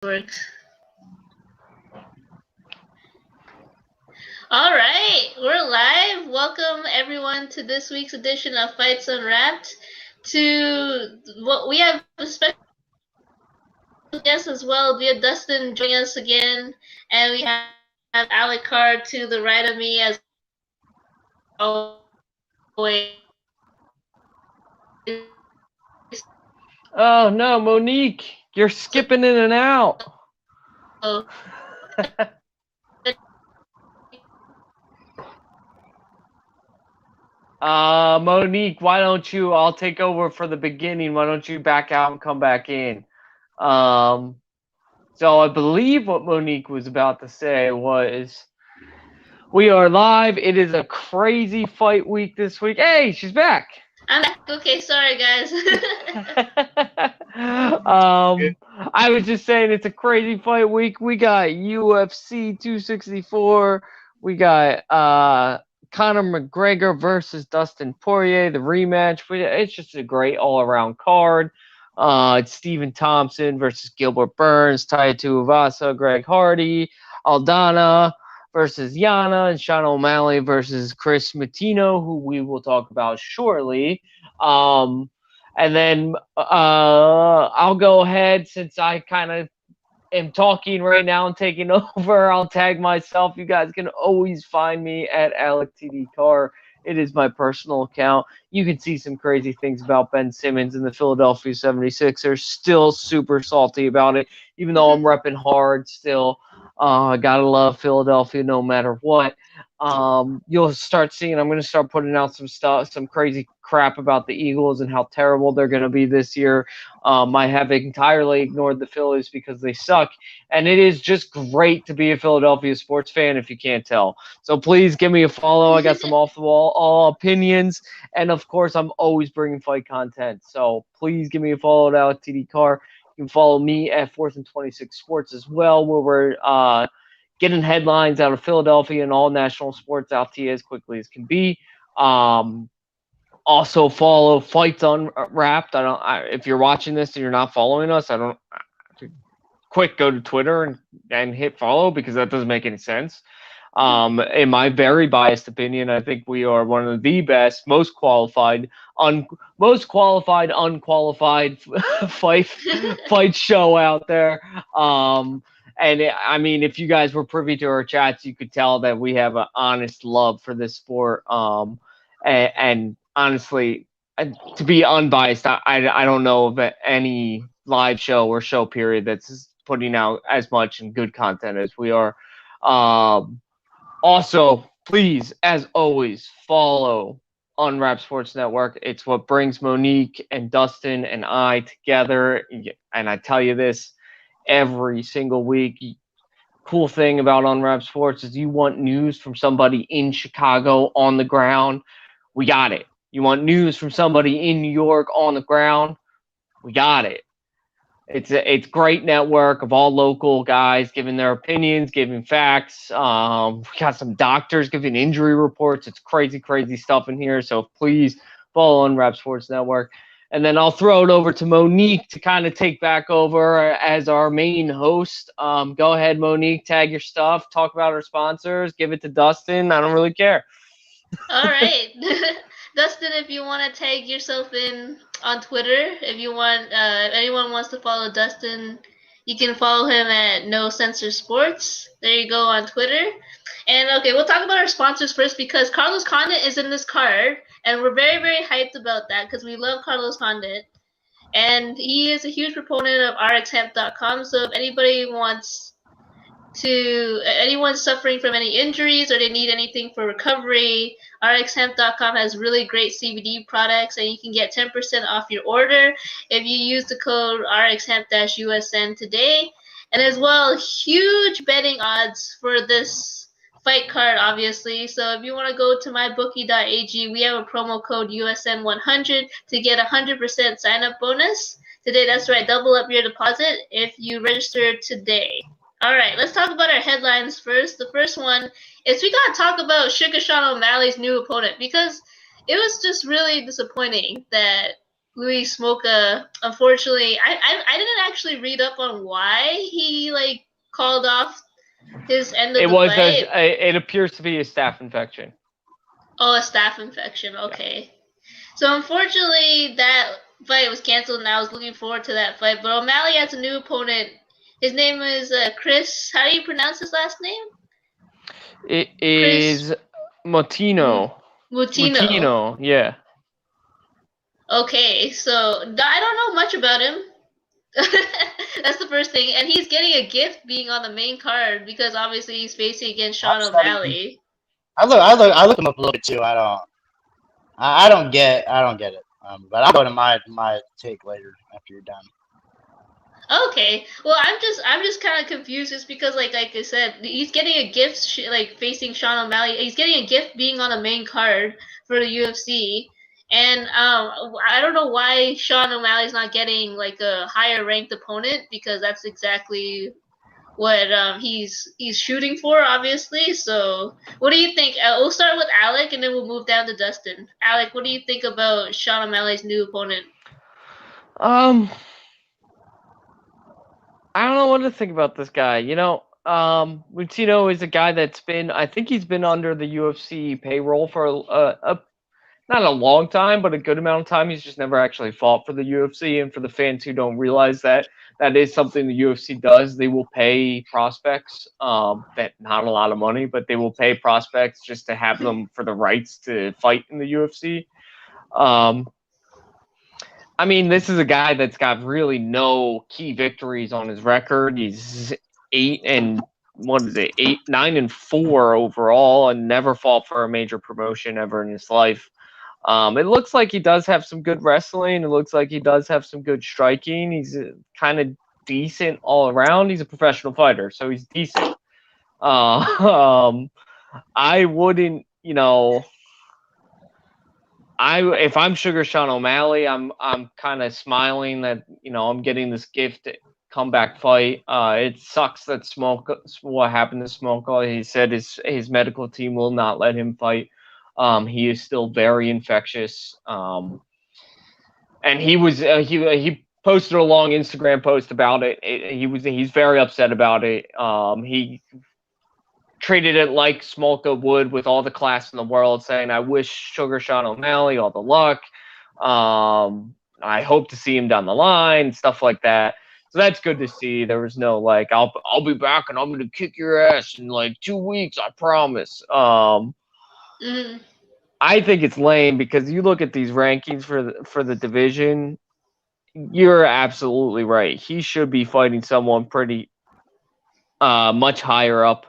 Works. All right, we're live. Welcome everyone to this week's edition of Fights Unwrapped. To what we have a special guest as well. We have Dustin joining us again, and we have Alec Card to the right of me as always. Oh no, Monique, you're skipping in and out. So, Monique, why don't you? I'll take over for the beginning. Why don't you back out and come back in? Um, so I believe what Monique was about to say was, we are live. It is a crazy fight week this week. Hey, she's back. I'm back. Okay, sorry guys. I was just saying it's a crazy fight week. We got UFC 264. We got Conor McGregor versus Dustin Poirier, the rematch. It's just a great all-around card. It's Stephen Thompson versus Gilbert Burns, Tai Tuivasa, Greg Hardy, Aldana versus Yana, and Sean O'Malley versus Chris Matino, who we will talk about shortly. And then I'll go ahead, since I kind of am talking right now and taking over. I'll tag myself. You guys can always find me at AlecTDCar. It is my personal account. You can see some crazy things about Ben Simmons and the Philadelphia 76ers. Still super salty about it, even though I'm repping hard still. Gotta love Philadelphia no matter what. You'll start seeing, I'm going to start putting out some stuff, some crazy crap about the Eagles and how terrible they're going to be this year. I have entirely ignored the Phillies because they suck, and it is just great to be a Philadelphia sports fan if you can't tell. So please give me a follow. I got some off the wall all opinions, and of course I'm always bringing fight content. So please give me a follow at Alec TD Car. You can follow me at 4th and 26 Sports as well, where we're getting headlines out of Philadelphia and all national sports out to you as quickly as can be. Also follow Fights Unwrapped. If you're watching this and you're not following us, quick go to Twitter and hit follow, because that doesn't make any sense. In my very biased opinion, I think we are one of the best, most qualified, unqualified fight show out there. And I mean, if you guys were privy to our chats, you could tell that we have an honest love for this sport. And honestly, to be unbiased, I don't know of any live show or show period that's putting out as much and good content as we are. Also, please, as always, follow Unwrap Sports Network. It's what brings Monique and Dustin and I together. And I tell you this every single week. Cool thing about Unwrap Sports is you want news from somebody in Chicago on the ground, we got it. You want news from somebody in New York on the ground, we got it. It's great network of all local guys giving their opinions, giving facts. We got some doctors giving injury reports. It's crazy stuff in here. So please follow Unwrap Sports Network. And then I'll throw it over to Monique to kind of take back over as our main host. Go ahead, Monique, tag your stuff, talk about our sponsors, give it to Dustin. I don't really care. All right. Dustin, if you want to tag yourself in on Twitter, if anyone wants to follow Dustin, you can follow him at No Censor Sports. There you go on Twitter. And okay, we'll talk about our sponsors first, because Carlos Condit is in this card, and we're very hyped about that because we love Carlos Condit. And he is a huge proponent of RxHemp.com. So if anyone's suffering from any injuries or they need anything for recovery, RxHemp.com has really great CBD products, and you can get 10% off your order if you use the code RxHemp-USN today. And as well, huge betting odds for this fight card, obviously. So if you want to go to mybookie.ag, we have a promo code USN100 to get 100% sign up bonus today. That's right, double up your deposit if you register today. All right, let's talk about our headlines first. The first one is we got to talk about Sugar Sean O'Malley's new opponent, because it was just really disappointing that Louis Smolka, unfortunately, I didn't actually read up on why he like called off his end of It the was fight. it appears to be a staph infection. Oh, a staph infection. Okay. So unfortunately, that fight was canceled, and I was looking forward to that fight. But O'Malley has a new opponent. His name is Chris. How do you pronounce his last name? It Chris is Motino. Mutino. Mutino, yeah. Okay, so I don't know much about him. That's the first thing, and he's getting a gift being on the main card because obviously he's facing against Sean O'Malley. I looked him up a little bit too. I don't get it. But I'll go to my take later after you're done. Okay, well I'm just kind of confused just because like I said, he's getting a gift like facing Sean O'Malley. He's getting a gift being on the main card for the UFC. And I don't know why Sean O'Malley's not getting like a higher ranked opponent because that's exactly what he's shooting for, obviously. So, what do you think? We'll start with Alec, and then we'll move down to Dustin. Alec, what do you think about Sean O'Malley's new opponent? I don't know what to think about this guy. You know, Mutino is a guy that's been, I think he's been under the UFC payroll for not a long time, but a good amount of time. He's just never actually fought for the UFC. And for the fans who don't realize that, that is something the UFC does. They will pay prospects, that not a lot of money, but they will pay prospects just to have them for the rights to fight in the UFC. I mean, this is a guy that's got really no key victories on his record. He's 9-4 overall, and never fought for a major promotion ever in his life. It looks like he does have some good wrestling. It looks like he does have some good striking. He's kind of decent all around. He's a professional fighter, so he's decent. I wouldn't, you know. If I'm Sugar Sean O'Malley, I'm kind of smiling that, you know, I'm getting this gift comeback fight. It sucks that what happened to Smolka. He said his medical team will not let him fight. He is still very infectious. And he was he posted a long Instagram post about it. He's very upset about it. He treated it like Smolka would, with all the class in the world, saying, "I wish Sugar Sean O'Malley all the luck. I hope to see him down the line," stuff like that. So that's good to see. There was no like, "I'll be back and I'm gonna kick your ass in like 2 weeks, I promise." I think it's lame because you look at these rankings for the division. You're absolutely right. He should be fighting someone pretty much higher up.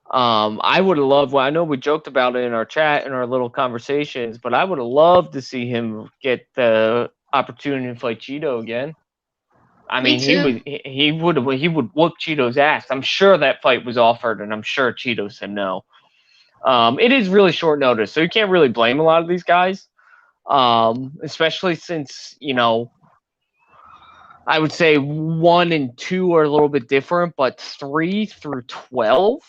I would have loved. Well, I know we joked about it in our chat, in our little conversations, but I would have loved to see him get the opportunity to fight Cheeto again. I mean, he would whoop Cheeto's ass. I'm sure that fight was offered, and I'm sure Cheeto said no. It is really short notice, so you can't really blame a lot of these guys, especially since, you know, I would say 1 and 2 are a little bit different, but 3 through 12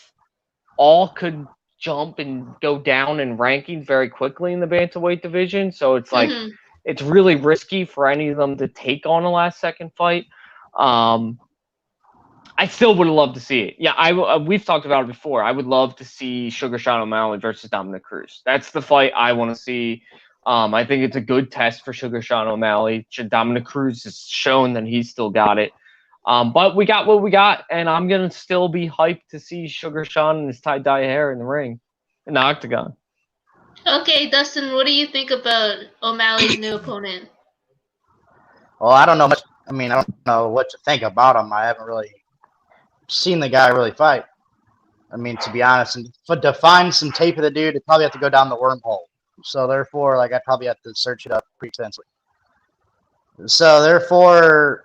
all could jump and go down in rankings very quickly in the bantamweight division. So it's like, it's really risky for any of them to take on a last second fight. I still would have loved to see it. Yeah, we've talked about it before. I would love to see Sugar Sean O'Malley versus Dominick Cruz. That's the fight I want to see. I think it's a good test for Sugar Sean O'Malley. Dominick Cruz has shown that he's still got it. But we got what we got, and I'm going to still be hyped to see Sugar Sean and his tie-dye hair in the ring, in the octagon. Okay, Dustin, what do you think about O'Malley's new opponent? Well, I don't know much. I mean, I don't know what to think about him. I haven't really seen the guy really fight. I mean, to be honest, and to find some tape of the dude, I'd probably have to go down the wormhole. So therefore, like, I'd probably have to search it up pretty extensively. So therefore,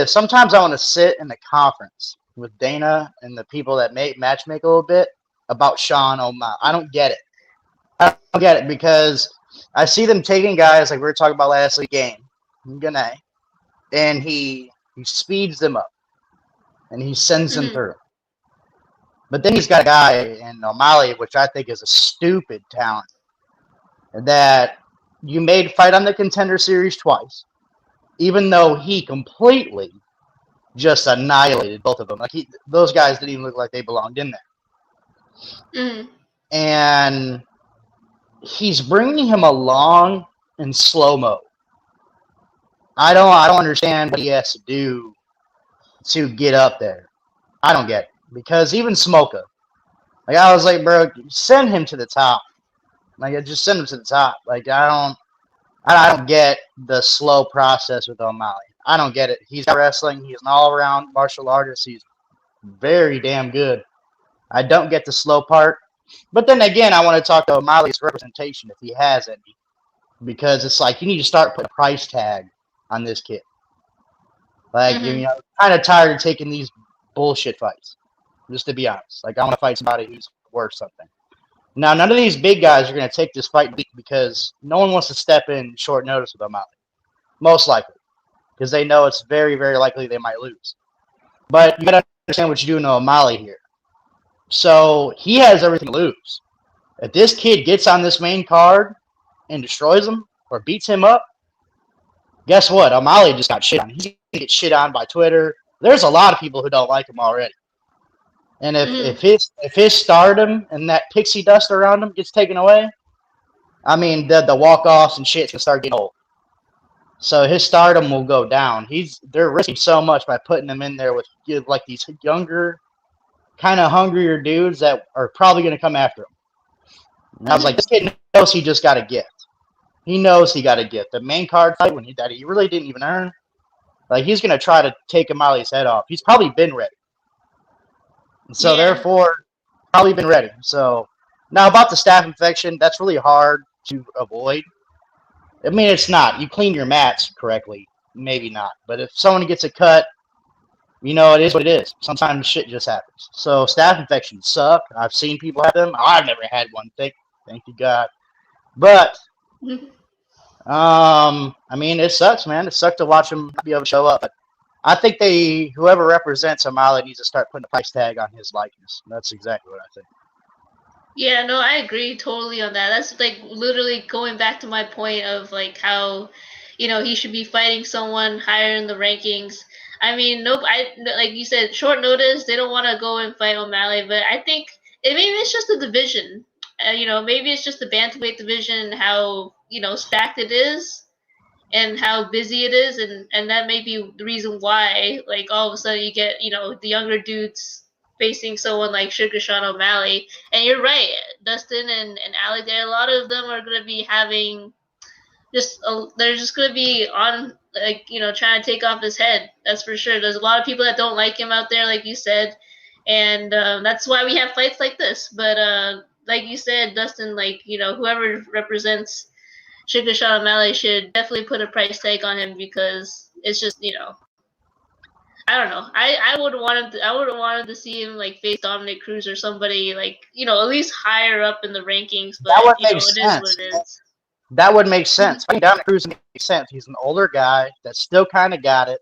sometimes I want to sit in the conference with Dana and the people that matchmake a little bit about Sean O'Malley. I don't get it. I don't get it because I see them taking guys like we were talking about last week game, Gane, and he speeds them up and he sends them through. But then he's got a guy in O'Malley, which I think is a stupid talent, that you made fight on the Contender Series twice, even though he completely just annihilated both of them. Like those guys didn't even look like they belonged in there. Mm. And he's bringing him along in slow mo. I don't understand what he has to do to get up there. I don't get it. Because even Smoka, like I was like, bro, send him to the top. Like just send him to the top. Like I don't get the slow process with O'Malley. I don't get it. He's got wrestling. He's an all-around martial artist. He's very damn good. I don't get the slow part. But then again, I want to talk to O'Malley's representation if he has any. Because it's like you need to start putting a price tag on this kid. Like, kind of tired of taking these bullshit fights. Just to be honest. Like, I want to fight somebody who's worth something. Now, none of these big guys are going to take this fight because no one wants to step in short notice with O'Malley. Most likely. Because they know it's very, very likely they might lose. But you got to understand what you're doing to O'Malley here. So, he has everything to lose. If this kid gets on this main card and destroys him or beats him up, guess what? O'Malley just got shit on. He's going to get shit on by Twitter. There's a lot of people who don't like him already. And if his stardom and that pixie dust around him gets taken away, I mean, the walk-offs and shit's going to start getting old. So his stardom will go down. They're risking so much by putting him in there with like these younger, kind of hungrier dudes that are probably going to come after him. And I was like, this kid knows he just got a gift. He knows he got a gift. The main card fight that he really didn't even earn, like he's going to try to take O'Malley's head off. He's probably been ready. So therefore, probably been ready. So now about the staph infection, that's really hard to avoid. I mean, it's not. You clean your mats correctly, maybe not. But if someone gets a cut, it is what it is. Sometimes shit just happens. So staph infections suck. I've seen people have them. I've never had one. Thank you God. But I mean, it sucks, man. It sucks to watch him not be able to show up. But I think whoever represents O'Malley needs to start putting a price tag on his likeness. That's exactly what I think. Yeah, no, I agree totally on that. That's like literally going back to my point of like how, he should be fighting someone higher in the rankings. I mean, like you said, short notice, they don't want to go and fight O'Malley, but I think maybe it's just the division. Maybe it's just the bantamweight division, how, stacked it is. And how busy it is, and that may be the reason why, like, all of a sudden you get, the younger dudes facing someone like Sugar Sean O'Malley. And you're right, Dustin and Alec, a lot of them are going to be having they're just going to be on, like, trying to take off his head. That's for sure. There's a lot of people that don't like him out there, like you said, and that's why we have fights like this. But like you said, Dustin, like, whoever represents Sugar Sean O'Malley should definitely put a price tag on him because it's just, I don't know. I would have wanted to see him like face Dominic Cruz or somebody like, at least higher up in the rankings. But that would make sense. It is what it is. That would make sense. Dominic Cruz makes sense. He's an older guy that still kind of got it,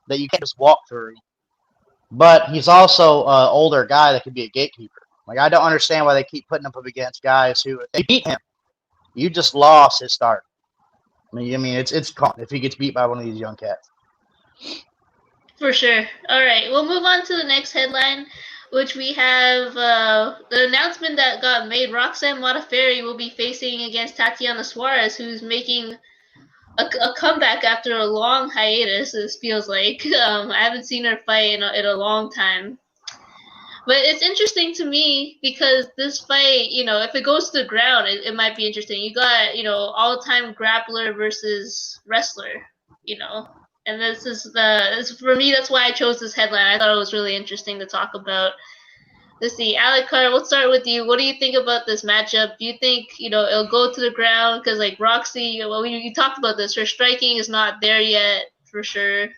that you can't just walk through. But he's also an older guy that could be a gatekeeper. Like, I don't understand why they keep putting him up against guys who, if they beat him, you just lost his start. I mean, it's gone if he gets beat by one of these young cats. For sure. All right, we'll move on to the next headline, which we have the announcement that got made. Roxanne Modafferi will be facing against Tatiana Suarez, who's making a comeback after a long hiatus. This feels like I haven't seen her fight in a long time. But it's interesting to me because this fight, if it goes to the ground, it might be interesting. You got, all-time grappler versus wrestler, and this is for me, that's why I chose this headline. I thought it was really interesting to talk about. Let's see, Alec Carr, we'll start with you. What do you think about this matchup? Do you think, it'll go to the ground? Because, like, Roxy, well, you talked about this. Her striking is not there yet, for sure.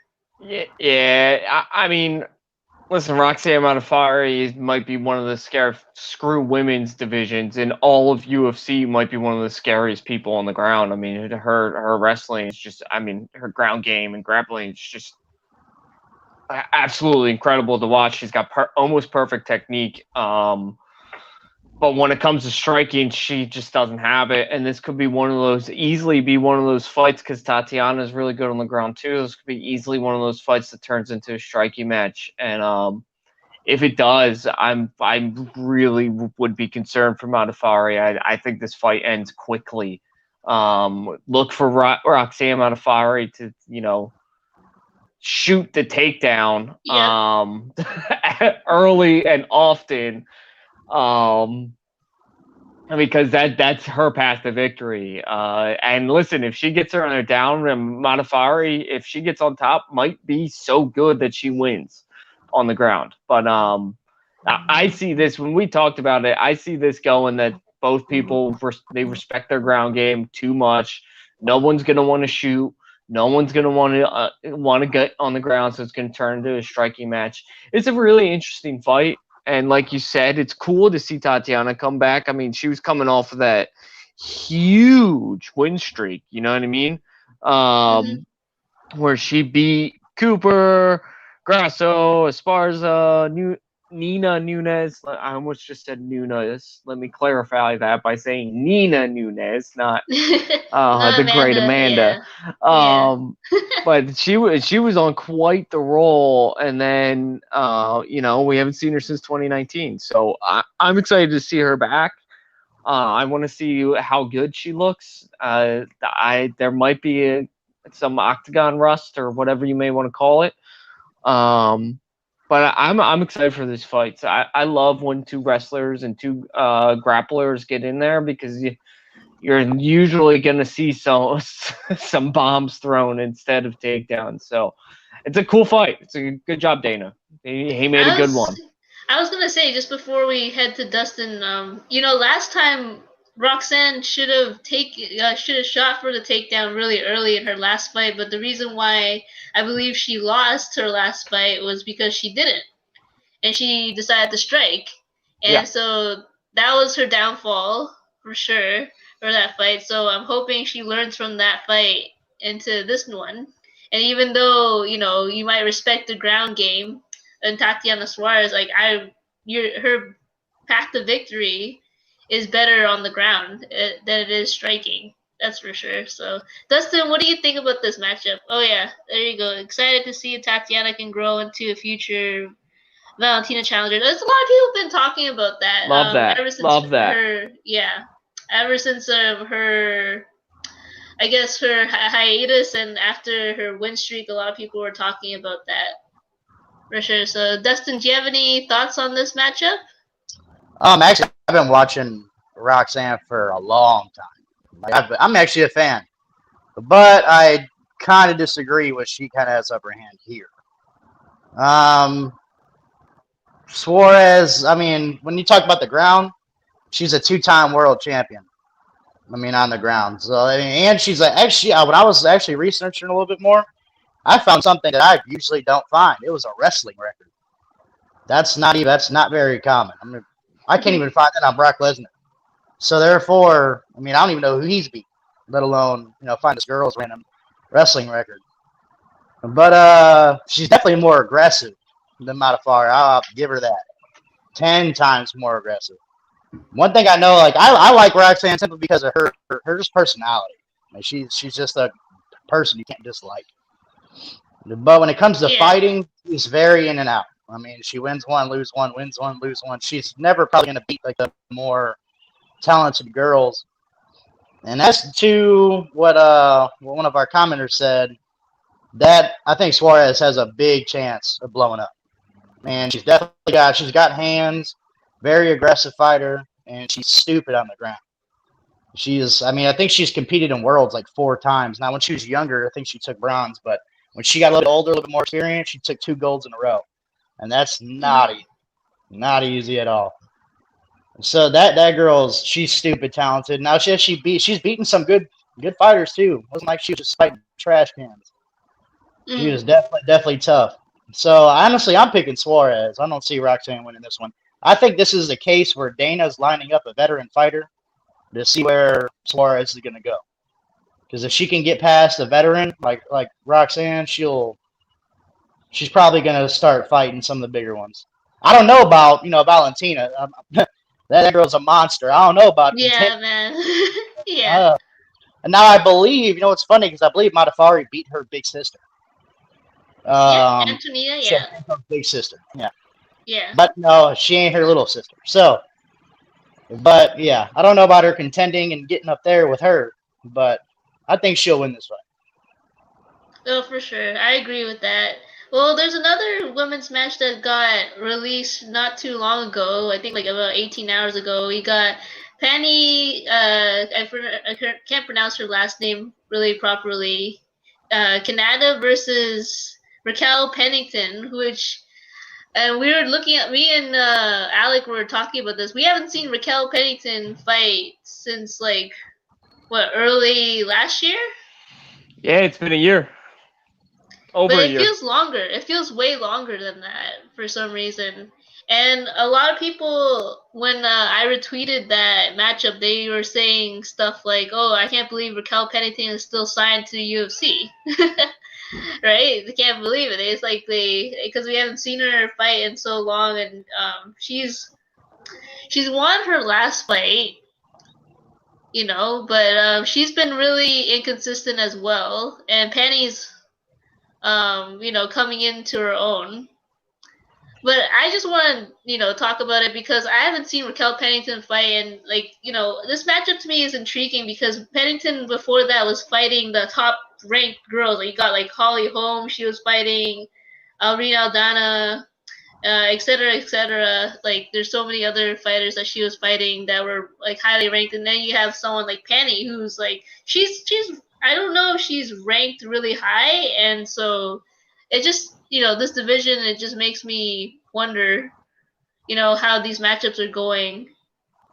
Yeah. I mean, listen, Roxanne Modafferi might be one of the screw women's divisions, and all of UFC might be one of the scariest people on the ground. I mean, her wrestling is just, her ground game and grappling is just absolutely incredible to watch. She's got almost perfect technique. but when it comes to striking, she just doesn't have it. And this could be easily be one of those fights, because Tatiana is really good on the ground too. This could be easily one of those fights that turns into a striking match. And if it does, I really would be concerned for Modafferi. I think this fight ends quickly. Look for Roxanne Modafferi to, shoot the takedown early and often. Because that's her path to victory. And listen, if she gets her on her down, and Modafferi, if she gets on top, might be so good that she wins on the ground. But I see this, when we talked about it, I see this going that both people, they respect their ground game too much. No one's going to want to shoot. No one's going to want to get on the ground, so it's going to turn into a striking match. It's a really interesting fight. And like you said, it's cool to see Tatiana come back. I mean, she was coming off of that huge win streak, you know what I mean? Where she beat Cooper, Grasso, Esparza, Nina Nunes. I almost just said Nunes. Let me clarify that by saying Nina Nunes, not the great Amanda. But she was on quite the roll, and then we haven't seen her since 2019. So I'm excited to see her back. I want to see how good she looks. There might be some octagon rust or whatever you may want to call it. But I'm excited for these fights. I love when two wrestlers and two grapplers get in there, because you're usually going to see some bombs thrown instead of takedowns. So it's a cool fight. It's a good job, Dana. He made a good one. I was going to say, just before we head to Dustin, last time Roxanne should have shot for the takedown really early in her last fight, but the reason why I believe she lost her last fight was because she didn't, and she decided to strike, and so that was her downfall for sure for that fight. So I'm hoping she learns from that fight into this one. And even though you might respect the ground game and Tatiana Suarez, her path to victory is better on the ground than it is striking. That's for sure. So, Dustin, what do you think about this matchup? Oh, yeah, there you go. Excited to see if Tatiana can grow into a future Valentina challenger. There's a lot of people been talking about that. Love that. Ever since Love that. Ever since her, I guess, her hiatus and after her win streak, a lot of people were talking about that. For sure. So, Dustin, do you have any thoughts on this matchup? Actually, I've been watching Roxanne for a long time. I'm actually a fan, but I kind of disagree with she kind of has upper hand here. Suarez, I mean, when you talk about the ground, she's a 2-time world champion. I mean, on the ground. So, and she's actually, when I was actually researching a little bit more, I found something that I usually don't find. It was a wrestling record. That's not very common. I can't even find that on Brock Lesnar. So therefore, I mean, I don't even know who he's beat, let alone find this girl's random wrestling record. But she's definitely more aggressive than Modafferi. I'll give her that. 10 times more aggressive. One thing I know, I like Roxanne simply because of her just personality. I mean, she's just a person you can't dislike. But when it comes to fighting, she's very in and out. I mean, she wins one, lose one, wins one, lose one. She's never probably going to beat the more talented girls. And that's to what one of our commenters said, that I think Suarez has a big chance of blowing up. Man, she's got hands, very aggressive fighter, and she's stupid on the ground. I think she's competed in Worlds 4 times. Now, when she was younger, I think she took bronze, but when she got a little older, a little bit more experienced, she took 2 golds in a row. And that's not easy at all. So that girl's, she's stupid talented. Now she's beaten some good fighters too. It wasn't like she was just fighting trash cans. She was definitely tough. So honestly, I'm picking Suarez. I don't see Roxanne winning this one. I think this is a case where Dana's lining up a veteran fighter to see where Suarez is going to go. Because if she can get past a veteran like Roxanne, she's probably going to start fighting some of the bigger ones. I don't know about Valentina. That girl's a monster. I don't know about Yeah, man. Yeah. And now I believe, what's funny, because I believe Matafari beat her big sister. Yeah, Antonina, So yeah. her big sister, yeah. Yeah. But no, she ain't her little sister. So, but yeah, I don't know about her contending and getting up there with her, but I think she'll win this fight. Oh, for sure. I agree with that. Well, there's another women's match that got released not too long ago. I think like about 18 hours ago. We got Penny. I can't pronounce her last name really properly. Canada versus Raquel Pennington, which. And we were looking at me and Alec were talking about this. We haven't seen Raquel Pennington fight since like early last year. Yeah, it's been a year. Over But a it year. feels longer. It feels way longer than that for some reason. And a lot of people, when I retweeted that matchup, they were saying stuff like, "Oh, I can't believe Raquel Pennington is still signed to the UFC." Right? They can't believe it. It's like because we haven't seen her fight in so long, and she's won her last fight, but she's been really inconsistent as well. And Penny's coming into her own. But I just want to, talk about it because I haven't seen Raquel Pennington fight, and this matchup to me is intriguing because Pennington before that was fighting the top ranked girls. Like you got like Holly Holm, she was fighting Alrina Aldana, etc., etc. Like there's so many other fighters that she was fighting that were like highly ranked, and then you have someone like Penny who's like she's I don't know if she's ranked really high, and so it just this division, it just makes me wonder how these matchups are going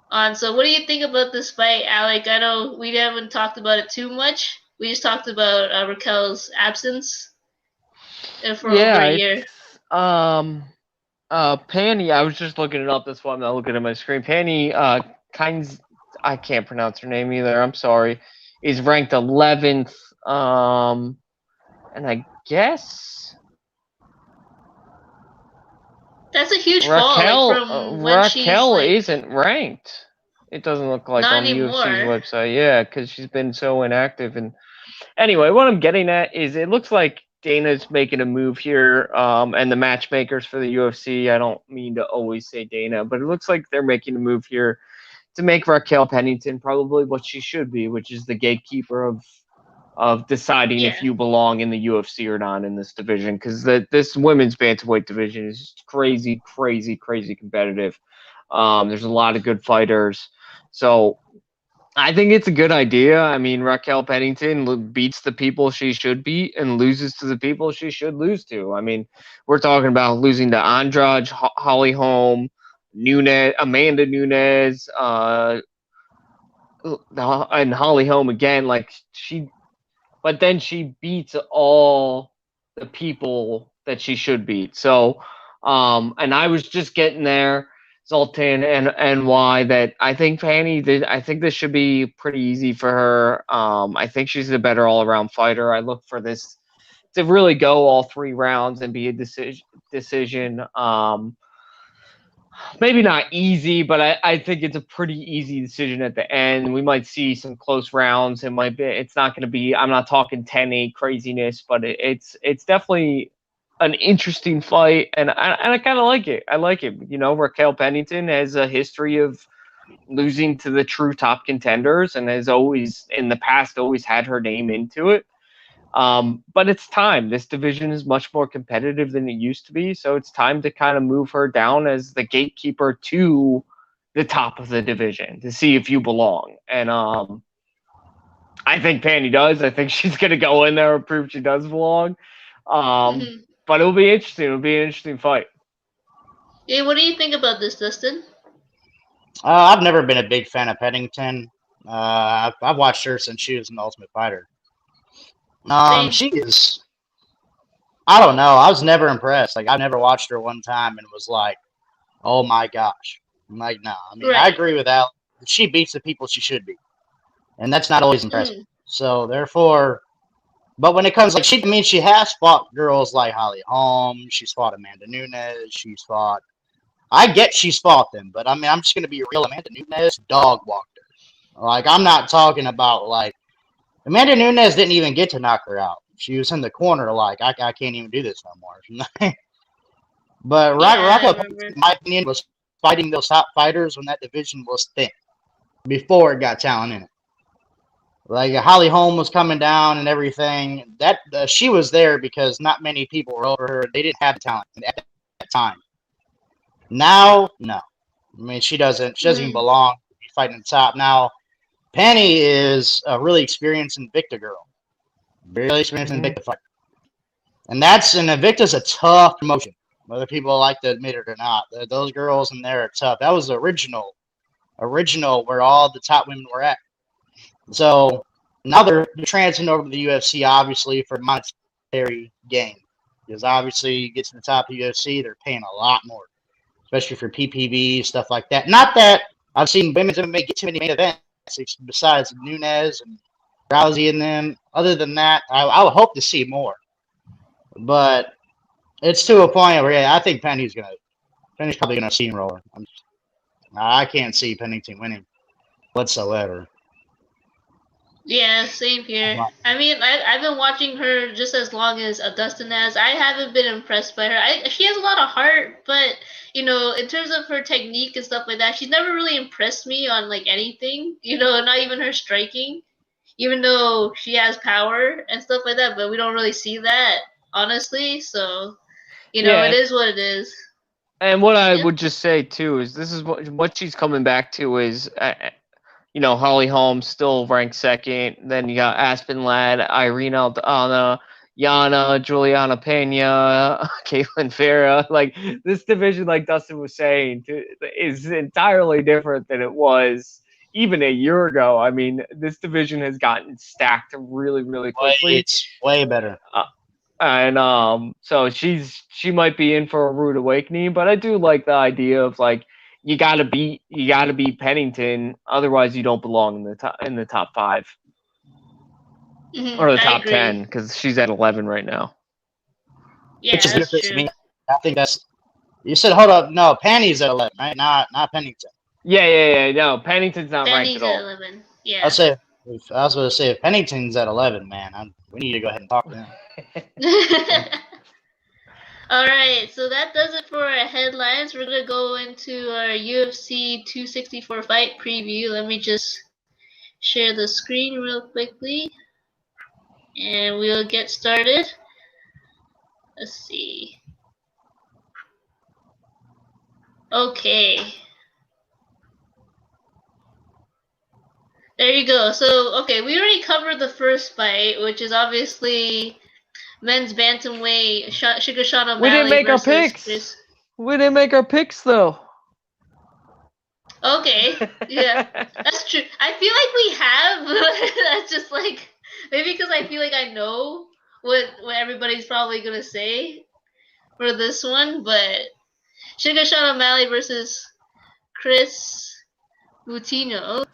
on. So what do you think about this fight, Alec? I know we haven't talked about it too much. We just talked about Raquel's absence for over a year. Penny, I was just looking it up. That's why I'm not looking at my screen. Penny, I can't pronounce her name either. I'm sorry. Is ranked 11th. And I guess that's a huge fall. Like from when Raquel she's, isn't ranked. It doesn't look like not on the anymore. UFC's website. Yeah, because she's been so inactive. And anyway, what I'm getting at is it looks like Dana's making a move here, and the matchmakers for the UFC. I don't mean to always say Dana, but it looks like they're making a move here to make Raquel Pennington probably what she should be, which is the gatekeeper of deciding if you belong in the UFC or not in this division, because this women's bantamweight division is just crazy, crazy, crazy competitive. There's a lot of good fighters, so I think it's a good idea. I mean, Raquel Pennington beats the people she should beat and loses to the people she should lose to. I mean, we're talking about losing to Andrade, Holly Holm, Nunes, Amanda Nunes, and Holly Holm again. Like but then she beats all the people that she should beat. So, and I was just getting there, Zoltan and why that I think I think this should be pretty easy for her. I think she's a better all around fighter. I look for this to really go all 3 rounds and be a decision. Maybe not easy, but I think it's a pretty easy decision at the end. We might see some close rounds. It's not going to be, I'm not talking 10-8 craziness, but it's definitely an interesting fight, and I kind of like it. I like it. Raquel Pennington has a history of losing to the true top contenders and has always, in the past, always had her name into it. But it's time. This division is much more competitive than it used to be, so it's time to kind of move her down as the gatekeeper to the top of the division to see if you belong. And I think Penny does. I think she's going to go in there and prove she does belong. But it'll be interesting. It'll be an interesting fight. Yeah, what do you think about this, Dustin? I've never been a big fan of Pennington. I've watched her since she was an Ultimate Fighter. She is. I don't know. I was never impressed. Like I never watched her one time and was like, "Oh my gosh!" I'm like, no. I mean, I agree with Al. She beats the people she should beat, and that's not always impressive. So therefore, but when it comes like she has fought girls like Holly Holm. She's fought Amanda Nunes. She's fought I get she's fought them, but I mean, I'm just gonna be real. Amanda Nunes dog walked her. Like, I'm not talking about like Amanda Nunes didn't even get to knock her out. She was in the corner, like I can't even do this no more. But Yeah, I Rocco, remember. in my opinion, was fighting those top fighters when that division was thin before it got talent in it. Like Holly Holm was coming down and everything. That she was there because not many people were over her. They didn't have the talent at that time. Now, no. I mean, she doesn't even belong fighting the top. Now, Penny is a really experienced Invicta girl. Really experienced Invicta fighter. And Invicta's a tough promotion, whether people like to admit it or not. Those girls in there are tough. That was the original where all the top women were at. So now they're transferring over to the UFC, obviously, for monetary gain. Because obviously, you get to the top of the UFC, they're paying a lot more, especially for PPV, stuff like that. Not that I've seen women's MMA get too many main events, besides Nunes and Rousey and them. Other than that, I would hope to see more. But it's to a point where I think Penny's probably gonna steamroll her. I can't see Pennington winning whatsoever. Yeah, same here. I mean, I've been watching her just as long as Dustin has. I haven't been impressed by her. She has a lot of heart, but in terms of her technique and stuff like that, she's never really impressed me on like anything. Not even her striking, even though she has power and stuff like that. But we don't really see that, honestly. So, it is what it is. And what I would just say too is this is what she's coming back to is. Holly Holm still ranked second. Then you got Aspen Ladd, Irene Aldana, Yana, Juliana Pena, Caitlin Farah. Like, this division, like Dustin was saying, is entirely different than it was even a year ago. I mean, this division has gotten stacked really, really quickly. It's way better. So she might be in for a rude awakening, but I do like the idea of like, you gotta beat Pennington, otherwise you don't belong in the top 5 or the top 10 because she's at 11 right now. Yeah, that's true. I think that's. You said hold up, no, Penny's at 11, right? Not Pennington. Yeah. No, Pennington's not ranked at all. At 11. Yeah. I was going to say if Pennington's at 11, man, we need to go ahead and talk to him. All right, so that does it for our headlines. We're going to go into our UFC 264 fight preview. Let me just share the screen real quickly, and we'll get started. Let's see. Okay. There you go. So, okay, we already covered the first fight, which is obviously men's bantamweight, Sugar Sean O'Malley. We didn't make our picks. We didn't make our picks, though. Okay, yeah, that's true. I feel like we have. That's just like, maybe because I feel like I know what everybody's probably going to say for this one, but Sugar Sean O'Malley versus Chris Moutinho.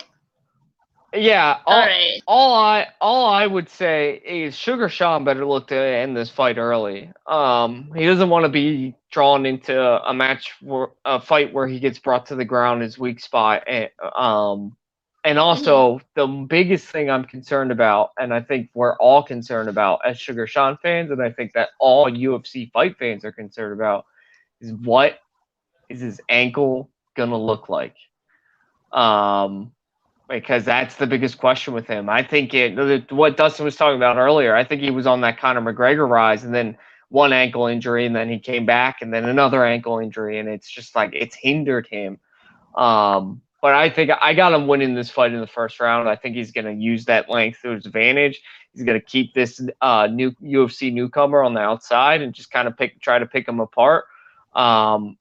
Yeah. All right. All I would say is Sugar Sean better look to end this fight early. He doesn't want to be drawn into a fight where he gets brought to the ground, his weak spot. And also the biggest thing I'm concerned about, and I think we're all concerned about as Sugar Sean fans, and I think that all UFC fight fans are concerned about, is what is his ankle gonna look like? Because that's the biggest question with him. I think what Dustin was talking about earlier, I think he was on that Conor McGregor rise, and then one ankle injury, and then he came back, and then another ankle injury, and it's just like it's hindered him. But I think I got him winning this fight in the first round. I think he's going to use that length to his advantage. He's going to keep this new UFC newcomer on the outside and just kind of try to pick him apart. I'm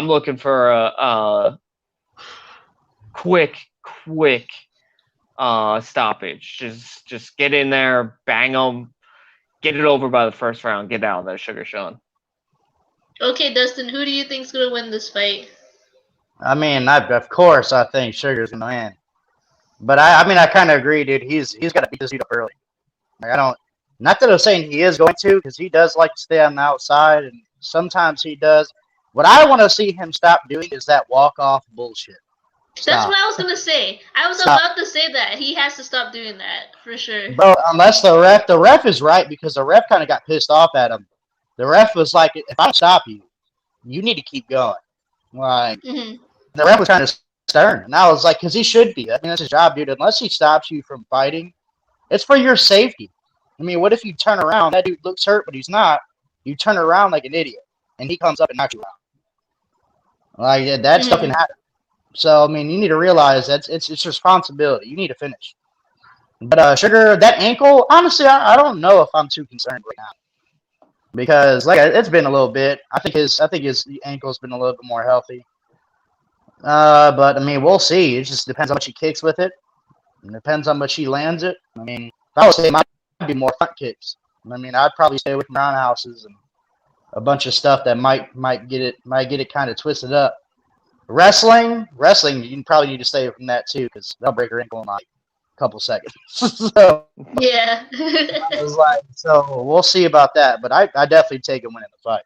looking for a quick stoppage. Just get in there, bang them, get it over by the first round, get out of there, Sugar Sean. Okay, Dustin, who do you think's gonna win this fight? I mean, of course, I think Sugar's gonna win, but I kind of agree, dude. He's got to beat this dude up early. Like, not that I'm saying he is going to, because he does like to stay on the outside, and sometimes he does. What I want to see him stop doing is that walk-off bullshit. That's Stop. what I was gonna say. I was Stop. about to say that he has to stop doing that for sure. Bro, unless the ref is right, because the ref kind of got pissed off at him. The ref was like, if I stop you, you need to keep going. Like, the ref was kind of stern. And I was like, because he should be. I mean, that's his job, dude. Unless he stops you from fighting, it's for your safety. I mean, what if you turn around, that dude looks hurt, but he's not. You turn around like an idiot, and he comes up and knocks you out. Like, that stuff can happen. So, I mean, you need to realize that it's responsibility. You need to finish. But Sugar, that ankle, honestly, I don't know if I'm too concerned right now, because like it's been a little bit. I think his ankle's been a little bit more healthy. But I mean, we'll see. It just depends on how much he kicks with it. It depends on how much he lands it. I mean, if I was saying, it might be more front kicks. I mean, I'd probably stay away from roundhouses and a bunch of stuff that might get it kind of twisted up. Wrestling, you probably need to stay away from that too, because they'll break your ankle in like a couple seconds. So yeah. so we'll see about that. But I definitely take him winning the fight.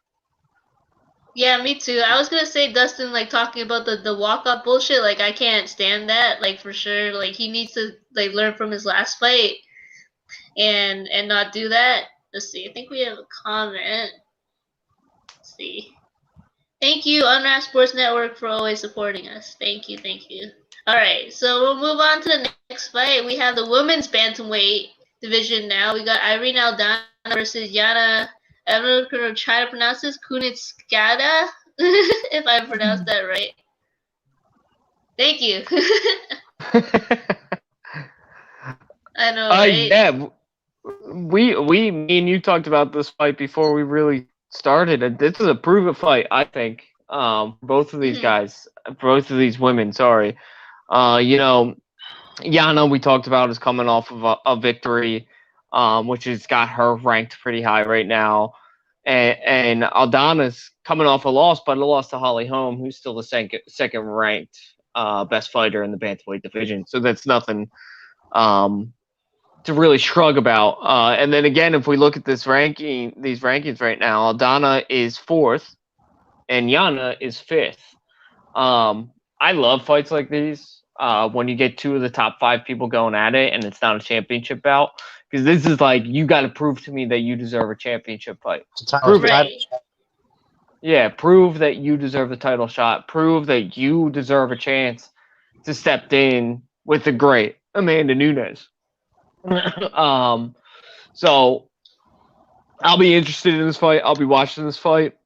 Yeah, me too. I was gonna say Dustin, like talking about the walk-up bullshit. Like I can't stand that. Like for sure. Like he needs to like learn from his last fight and not do that. Let's see. I think we have a comment. Let's see. Thank you, Unwrapped Sports Network, for always supporting us. Thank you. All right, so we'll move on to the next fight. We have the women's bantamweight division now. We got Irene Aldana versus Yana. I'm going to try to pronounce this, Kunitskaya, if I pronounced that right. Thank you. I know, right? Yeah, me and you talked about this fight before we really started, and this is a proven fight, I think. Both of these guys, both of these women. Sorry, you know, Yana, we talked about, is coming off of a victory, which has got her ranked pretty high right now. And Aldana's coming off a loss, but a loss to Holly Holm, who's still the second ranked best fighter in the bantamweight division. So that's nothing to really shrug about. And then again, if we look at these rankings right now, Aldana is 4th, and Yana is 5th. I love fights like these. When you get 2 of the top 5 people going at it, and it's not a championship bout, because this is like, you got to prove to me that you deserve a championship fight. Prove it. Yeah, prove that you deserve the title shot. Prove that you deserve a chance to step in with the great Amanda Nunes. So I'll be interested in this fight. I'll be watching this fight.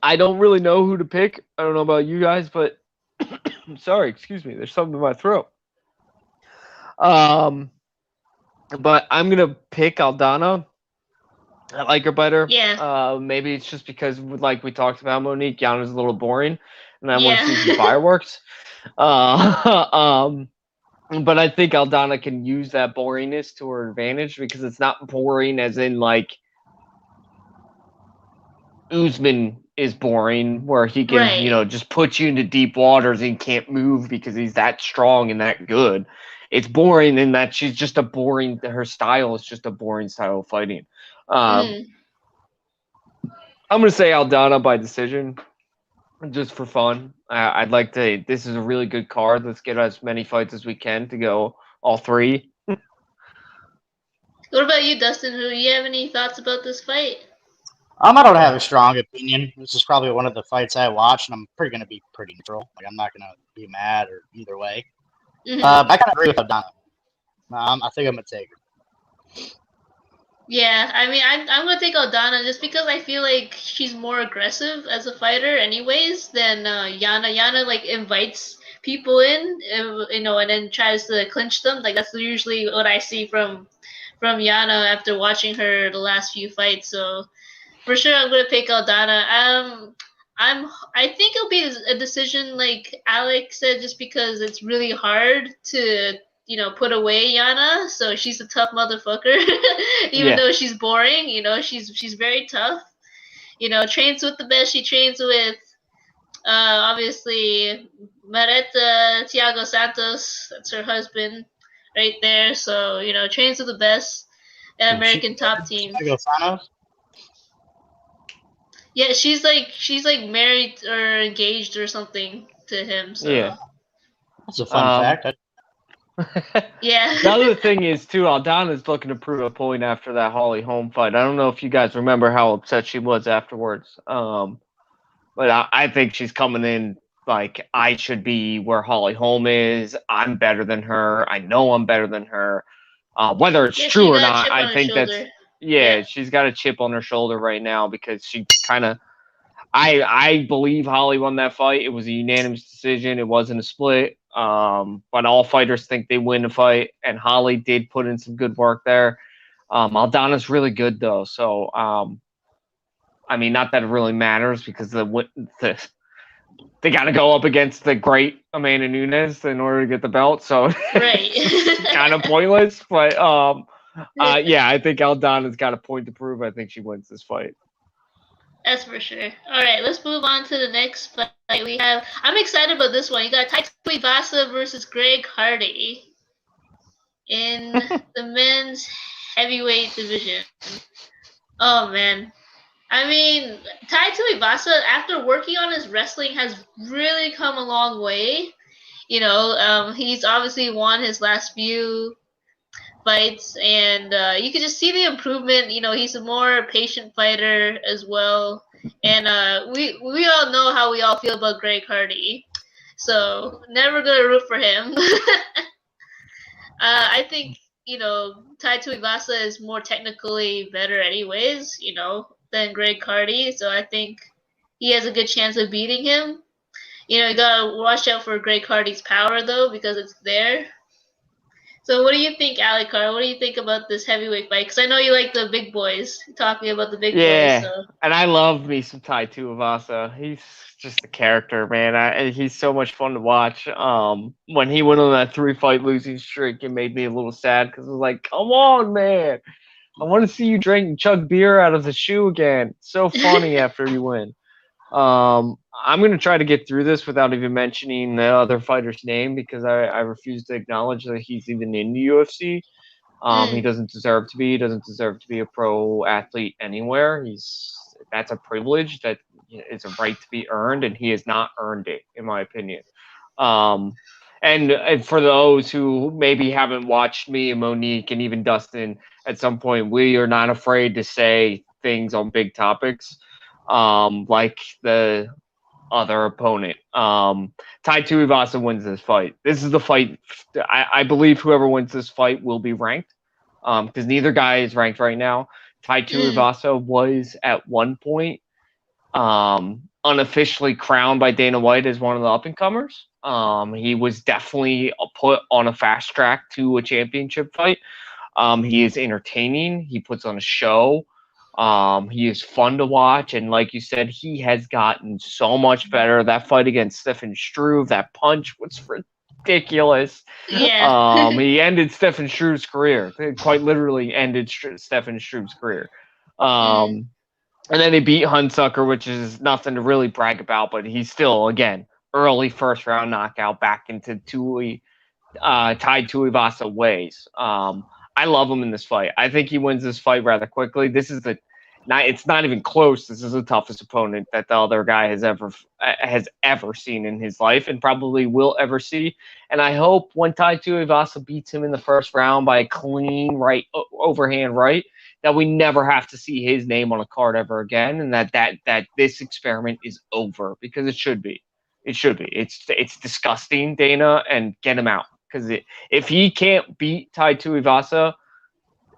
I don't really know who to pick. I don't know about you guys, but sorry, excuse me. There's something in my throat. But I'm gonna pick Aldana. I like her better. Yeah. Maybe it's just because, like we talked about, Monique, Yana's a little boring, and I want to see some fireworks. But I think Aldana can use that boringness to her advantage, because it's not boring as in like Usman is boring, where he can, just put you into deep waters and can't move because he's that strong and that good. It's boring in that she's just her style is just a boring style of fighting. I'm going to say Aldana by decision, just for fun. I'd like to. This is a really good card. Let's get as many fights as we can to go all 3. What about you, Dustin? Do you have any thoughts about this fight? I don't have a strong opinion. This is probably one of the fights I watched, and I'm going to be pretty neutral. Like, I'm not going to be mad or either way. I kind of agree with Aldana. I think I'm going to take her. Yeah, I mean, I'm going to take Aldana just because I feel like she's more aggressive as a fighter anyways than Yana. Yana, like, invites people in, and then tries to clinch them. Like, that's usually what I see from Yana after watching her the last few fights. So, for sure, I'm going to pick Aldana. I think it'll be a decision, like Alex said, just because it's really hard to put away Yana. So she's a tough motherfucker, even though she's boring. She's very tough. Trains with the best. She trains with obviously Mareta Thiago Santos. That's her husband right there. So trains with the best. American top team. Thiago Santos? Yeah, she's like married or engaged or something to him. So Yeah. That's a fun fact. yeah. The other thing is too, Aldana's looking to prove a point after that Holly Holm fight. I don't know if you guys remember how upset she was afterwards. But I think she's coming in like I should be where Holly Holm is. I'm better than her. I know I'm better than her. Whether it's Yeah, true she or got a not, chip on I her think that's shoulder. yeah. Yeah. She's got a chip on her shoulder right now because she kind of. I believe Holly won that fight. It was a unanimous decision. It wasn't a split. But all fighters think they win a fight, and Holly did put in some good work there. Aldana's really good though, so I mean, not that it really matters because they got to go up against the great Amanda Nunes in order to get the belt, so Right. it's kind of pointless. But yeah, I think Aldana's got a point to prove. I think she wins this fight. That's for sure. All right, let's move on to the next fight we have. I'm excited about this one. You got Tai Tuivasa versus Greg Hardy in the men's heavyweight division. Oh man. I mean, Tai Tuivasa, after working on his wrestling, has really come a long way. He's obviously won his last few fights, and you can just see the improvement. He's a more patient fighter as well, and we all know how we all feel about Greg Hardy, so never gonna root for him. I think Tai Tuivasa is more technically better, anyways. Than Greg Hardy, so I think he has a good chance of beating him. You gotta watch out for Greg Hardy's power though, because it's there. So what do you think, Alikar? What do you think about this heavyweight fight? Because I know you like the big boys. Talking about the big boys. So. And I love me some Tai Tuivasa. He's just a character, man. And he's so much fun to watch. When he went on that 3-fight losing streak, it made me a little sad because I was like, come on, man. I want to see you chug beer out of the shoe again. It's so funny after you win. I'm going to try to get through this without even mentioning the other fighter's name because I refuse to acknowledge that he's even in the UFC. He doesn't deserve to be. He doesn't deserve to be a pro athlete anywhere. That's a privilege that is a right to be earned, and he has not earned it, in my opinion. And for those who maybe haven't watched me and Monique and even Dustin at some point, we are not afraid to say things on big topics, like the other opponent. Tai Tuivasa wins this fight. This is the fight. I believe whoever wins this fight will be ranked, because neither guy is ranked right now. Tai Tuivasa was at one point unofficially crowned by Dana White as one of the up-and-comers. He was definitely put on a fast track to a championship fight. He is entertaining. He puts on a show. He is fun to watch. And like you said, he has gotten so much better. That fight against Stefan Struve, that punch was ridiculous. Yeah. He ended Stefan Struve's career. It quite literally ended Stefan Struve's career. And then he beat Hunsucker, which is nothing to really brag about, but he's still, again, early first-round knockout back into Tai Tuivasa ways. I love him in this fight. I think he wins this fight rather quickly. It's not even close. This is the toughest opponent that the other guy has ever seen in his life and probably will ever see. And I hope when Tai Tuivasa beats him in the first round by a clean overhand right, that we never have to see his name on a card ever again, and that this experiment is over, because it should be. It should be. It's disgusting, Dana, and get him out. Because if he can't beat Tai Tuivasa,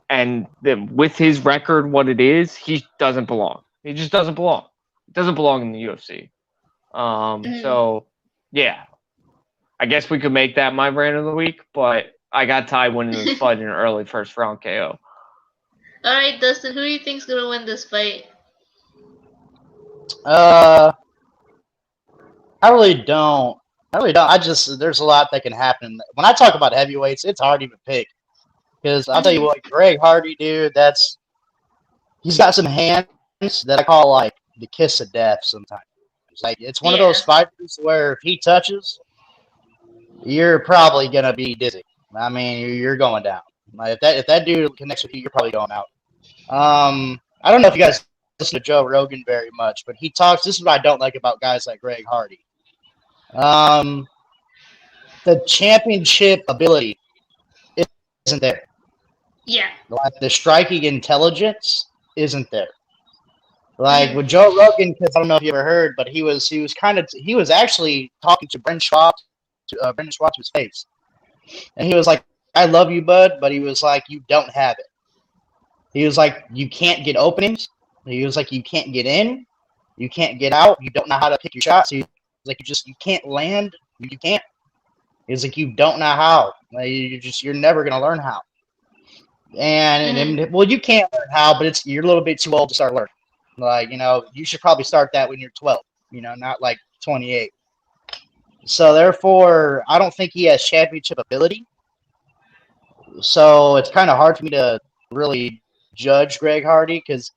and then with his record, what it is, he doesn't belong. He just doesn't belong. He doesn't belong in the UFC. So, yeah. I guess we could make that my brand of the week, but I got Tai winning this fight in an early first round KO. All right, Dustin, who do you think's gonna win this fight? I really don't. There's a lot that can happen. When I talk about heavyweights, it's hard to even pick. Because I'll tell you what, Greg Hardy, dude, he's got some hands that I call like the kiss of death sometimes. It's one of those fighters where if he touches, you're probably gonna be dizzy. I mean, you're going down. Like if that dude connects with you, you're probably going out. I don't know if you guys listen to Joe Rogan very much, but he talks. This is what I don't like about guys like Greg Hardy. The championship ability isn't there. Yeah. Like the striking intelligence isn't there. Like with Joe Rogan, because I don't know if you ever heard, but he was actually talking to Brendan Schwab to his face, and he was like, "I love you, bud," but he was like, "You don't have it." He was like, "You can't get openings." He was like, "You can't get in, you can't get out, you don't know how to pick your shots." He was like, you can't land, you can't." He's like, "You don't know how. Like, you're never gonna learn how." And well, you can't learn how, but you're a little bit too old to start learning. Like, you should probably start that when you're 12, not like 28. So therefore, I don't think he has championship ability. So it's kind of hard for me to really judge Greg Hardy because,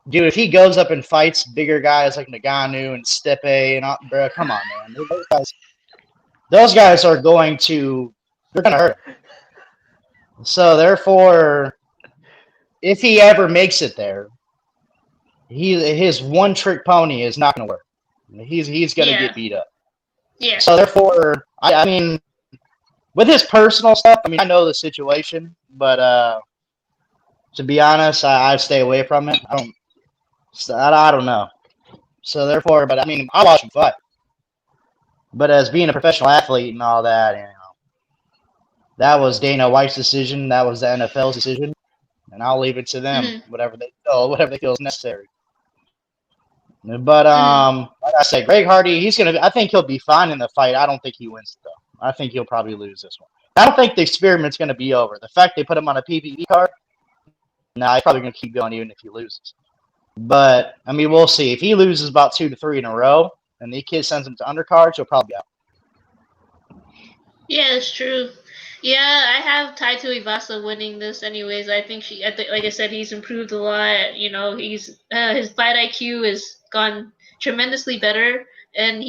dude, if he goes up and fights bigger guys like Ngannou and Stipe and all, bro, come on, man. Those guys are going to hurt him. So therefore, if he ever makes it there, his one trick pony is not going to work. He's going to get beat up. Yeah. So therefore, I mean, with his personal stuff, I mean, I know the situation, but to be honest, I stay away from it. I don't know. So therefore, but I mean, I watch him fight. But as being a professional athlete and all that, that was Dana White's decision. That was the NFL's decision, and I'll leave it to them. Whatever they feel is necessary. But like I said, Greg Hardy, I think he'll be fine in the fight. I don't think he wins it though. I think he'll probably lose this one. I don't think the experiment's going to be over. The fact they put him on a PPV card, he's probably going to keep going even if he loses. But I mean, we'll see. If he loses about 2 to 3 in a row, and the kid sends him to undercards, he'll probably be out. Yeah, it's true. Yeah, I have Taito Ivasa winning this anyways. I think like I said, he's improved a lot. He's his fight IQ has gone tremendously better, and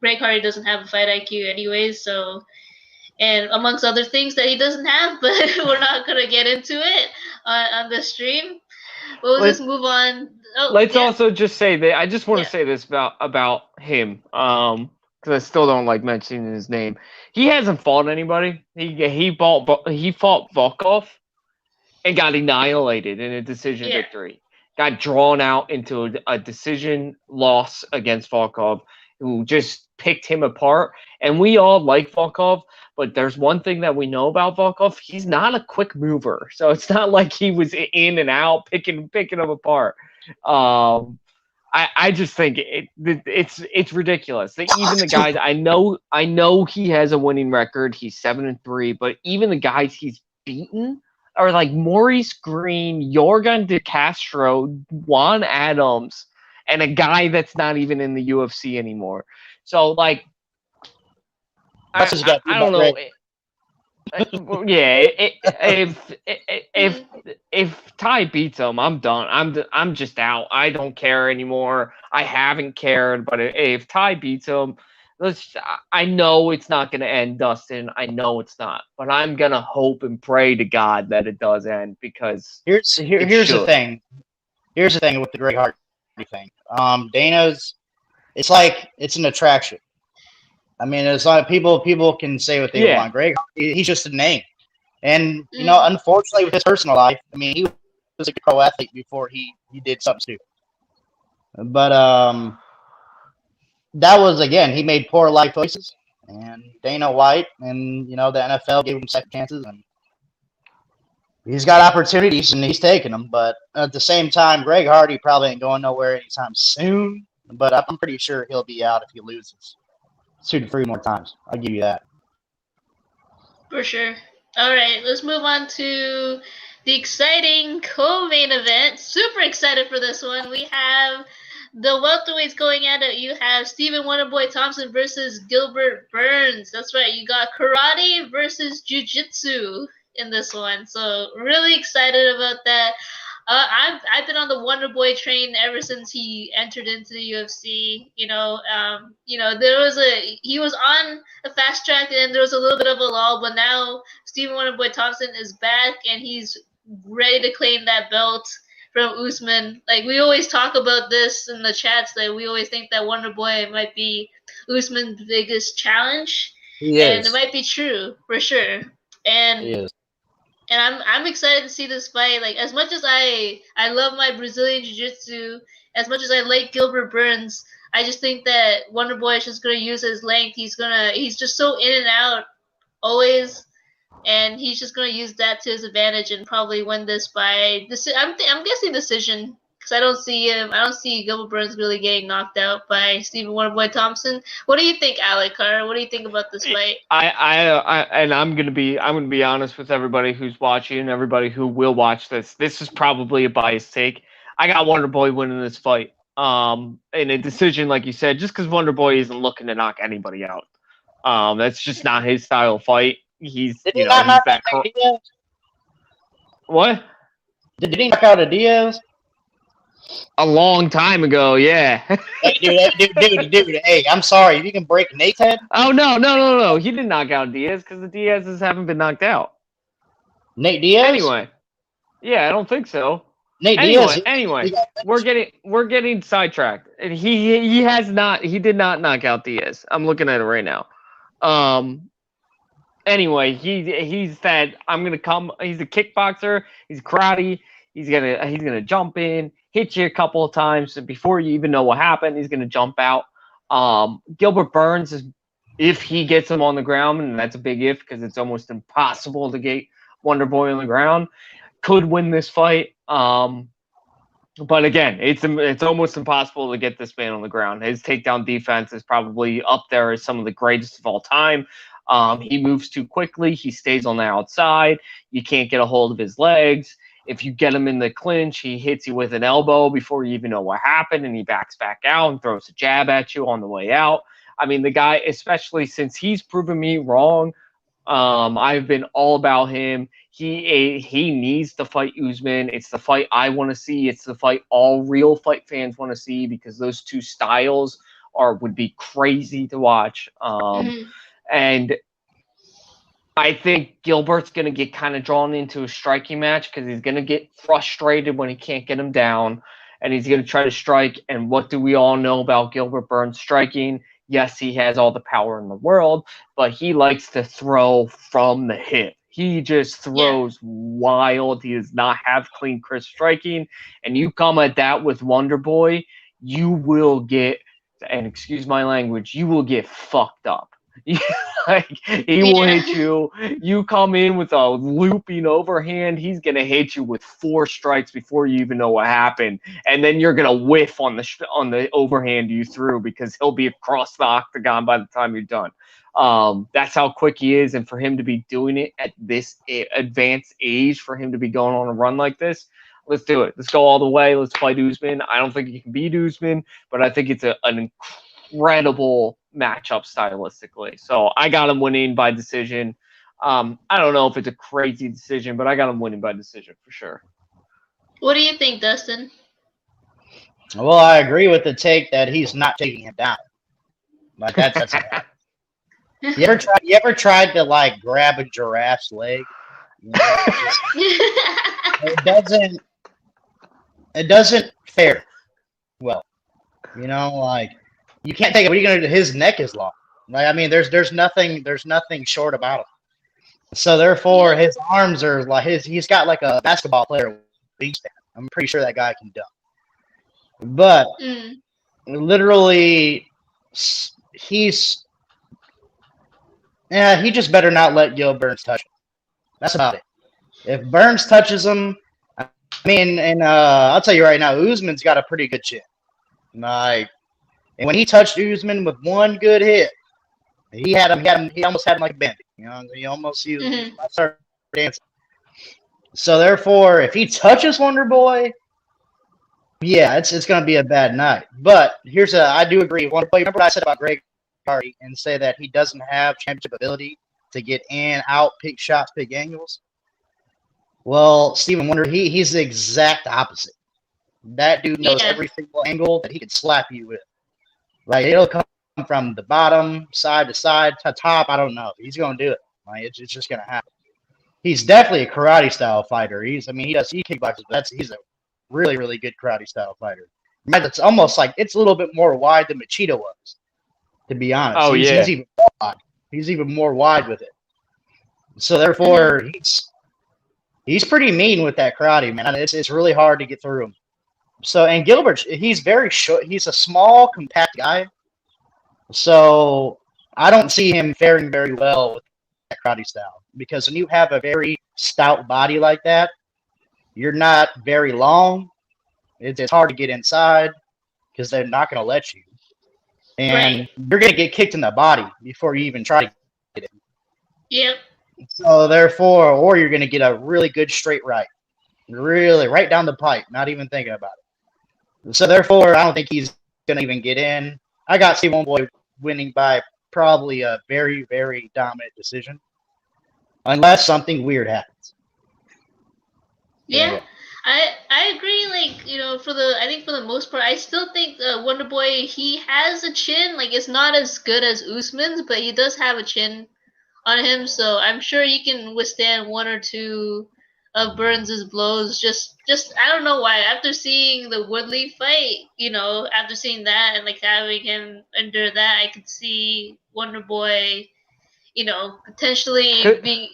Greg Hardy doesn't have a fight IQ anyways. So, and amongst other things that he doesn't have, but we're not gonna get into it on the stream. We'll just move on. Let's also just say that I just want to say this about him, because I still don't like mentioning his name. He hasn't fought anybody. He fought Volkov and got annihilated in a decision victory. Got drawn out into a decision loss against Volkov, who just picked him apart. And we all like Volkov, but there's one thing that we know about Volkov: he's not a quick mover. So it's not like he was in and out picking him apart. I just think it's ridiculous that even the guys I know he has a winning record. He's 7-3, but even the guys he's beaten are like Maurice Green, Yorgan De Castro, Juan Adams, and a guy that's not even in the UFC anymore. So like, I don't know. Yeah, if Ty beats him, I'm done. I'm just out. I don't care anymore. I haven't cared, but if Ty beats him, I know it's not going to end, Dustin. I know it's not, but I'm gonna hope and pray to God that it does end, because here's the thing. Here's the thing with the Greg Hardy thing. Dana's, it's like it's an attraction. I mean, there's a lot of people can say what they want. Greg Hardy, he's just a name. And, unfortunately, with his personal life, I mean, he was a pro athlete before he did something stupid. But that was, again, he made poor life choices. And Dana White and, the NFL gave him second chances. And he's got opportunities, and he's taking them. But at the same time, Greg Hardy probably ain't going nowhere anytime soon. But I'm pretty sure he'll be out if he loses 2 to 3 more times. I'll give you that. For sure. All right, let's move on to the exciting co-main event. Super excited for this one. We have the welterweights going at it. You have Stephen Wonderboy Thompson versus Gilbert Burns. That's right. You got karate versus jiu-jitsu in this one. So really excited about that. I've been on the Wonder Boy train ever since he entered into the UFC. He was on a fast track, and then there was a little bit of a lull, but now Stephen Wonder Boy Thompson is back, and he's ready to claim that belt from Usman. Like we always talk about this in the chats, that we always think that Wonder Boy might be Usman's biggest challenge, He and it is. might be true for sure. He And is. I'm excited to see this fight. Like as much as I love my Brazilian Jiu-Jitsu, as much as I like Gilbert Burns, I just think that Wonder Boy is just gonna use his length. He's just so in and out always, and he's just gonna use that to his advantage and probably win this by I'm guessing decision, because I don't see Gilbert Burns really getting knocked out by Stephen Wonderboy Thompson. What do you think, Alec Carr? What do you think about this fight? I'm gonna be honest with everybody who's watching and everybody who will watch this. This is probably a biased take. I got Wonder Boy winning this fight. In a decision, like you said, just because Wonder Boy isn't looking to knock anybody out. That's just not his style of fight. He's Did you he know not he's knock that. out Diaz? What? Did he knock out a Diaz? A long time ago, yeah. Hey, dude. Hey, I'm sorry. If you can break Nate's head, Oh no. He didn't knock out Diaz because the Diaz's haven't been knocked out. Nate Diaz. Anyway, yeah, I don't think so. Nate Anyway, Diaz. we're getting sidetracked, and he did not knock out Diaz. I'm looking at it right now. Anyway, he's that he's a kickboxer. He's karate. He's gonna jump in, hit you a couple of times, and before you even know what happened, he's gonna jump out. Gilbert Burns is, if he gets him on the ground, and that's a big if because it's almost impossible to get Wonder Boy on the ground, could win this fight. But again, it's almost impossible to get this man on the ground. His takedown defense is probably up there as some of the greatest of all time. He moves too quickly. He stays on the outside. You can't get a hold of his legs. If you get him in the clinch, he hits you with an elbow before you even know what happened, and he backs back out and throws a jab at you on the way out. I mean, the guy, especially since he's proven me wrong, I've been all about him. He needs to fight Usman. It's the fight I want to see. It's the fight all real fight fans want to see because those two styles would be crazy to watch. And I think Gilbert's going to get kind of drawn into a striking match because he's going to get frustrated when he can't get him down, and he's going to try to strike. And what do we all know about Gilbert Burns striking? Yes, he has all the power in the world, but he likes to throw from the hip. He just throws wild. He does not have clean, crisp striking. And you come at that with Wonder Boy, you will get, and excuse my language, you will get fucked up. Like, he will hit you. You come in with a looping overhand, he's going to hit you with 4 strikes before you even know what happened. And then you're going to whiff on the overhand you threw because he'll be across the octagon by the time you're done. That's how quick he is. And for him to be doing it at this advanced age, for him to be going on a run like this, let's do it. Let's go all the way. Let's fight Usman. I don't think he can beat Usman, but I think it's an incredible matchup stylistically. So I got him winning by decision. I don't know if it's a crazy decision, but I got him winning by decision for sure. What do you think, Dustin? Well, I agree with the take that he's not taking him down. Like that's you ever tried to like grab a giraffe's leg? You know, it doesn't fare well. You know, like you can't take it. What are you gonna do? His neck is long. Like, I mean, there's nothing short about him. So therefore, his arms are like he's got like a basketball player wingspan. I'm pretty sure that guy can dunk. But literally, he just better not let Gil Burns touch him. That's about it. If Burns touches him, I mean, and I'll tell you right now, Usman's got a pretty good chin. Like, and when he touched Usman with one good hit, he almost had him like a bandit. You know, he started dancing. So therefore, if he touches Wonder Boy, yeah, it's going to be a bad night. But I do agree. Wonder Boy, remember what I said about Greg Hardy and say that he doesn't have championship ability to get in, out, pick shots, pick angles? Well, Stephen Wonder, he's the exact opposite. That dude knows every single angle that he can slap you with. Like, it'll come from the bottom, side to side, to top. I don't know. He's going to do it. Like, it's just going to happen. He's definitely a karate style fighter. He kickboxes, but he's a really, really good karate style fighter. It's almost like it's a little bit more wide than Machida was, to be honest. Oh, he's yeah. even more wide. He's even more wide with it. So therefore, he's pretty mean with that karate, man. It's really hard to get through him. So, and Gilbert, he's very short. He's a small, compact guy. So I don't see him faring very well with that karate style, because when you have a very stout body like that, you're not very long. It's hard to get inside because they're not going to let you. And Right. you're going to get kicked in the body before you even try to get in. Yep. So therefore, or you're going to get a really good straight right. Really, right down the pipe, not even thinking about it. So therefore, I don't think he's going to even get in. I got Steve Homeboy winning by probably a very, very dominant decision. Unless something weird happens. Yeah. I agree. Like, you know, I think for the most part, I still think Wonder Boy, he has a chin. Like, it's not as good as Usman's, but he does have a chin on him. So I'm sure he can withstand one or two of Burns' blows. Just I don't know why. After seeing the Woodley fight, you know, after seeing that and like having him endure that, I could see Wonder Boy, you know, potentially being.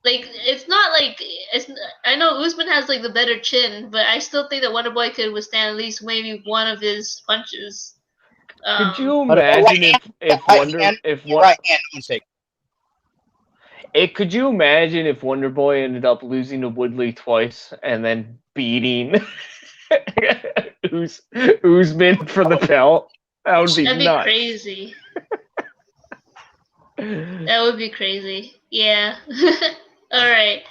Like, it's not like it's. I know Usman has like the better chin, but I still think that Wonder Boy could withstand at least maybe one of his punches. Could you But imagine if Wonder right hand mistake. Could you imagine if Wonder Boy ended up losing to Woodley twice and then beating Usman for the belt? That would be That'd be nuts. crazy. That would be crazy. Yeah. All right.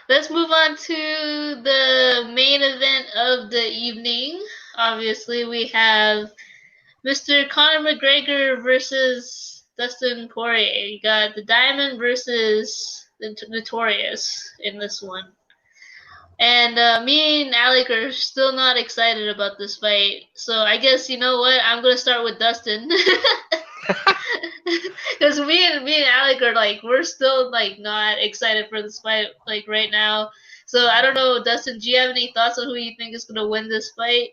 Let's move on to the main event of the evening. Obviously, we have Mr. Conor McGregor versus Dustin Poirier. You got the Diamond versus the Notorious in this one. And me and Alec are still not excited about this fight. So I guess, you know what? I'm going to start with Dustin. Because me and Alec are like, we're still like not excited for this fight like right now. So I don't know, Dustin, do you have any thoughts on who you think is gonna win this fight?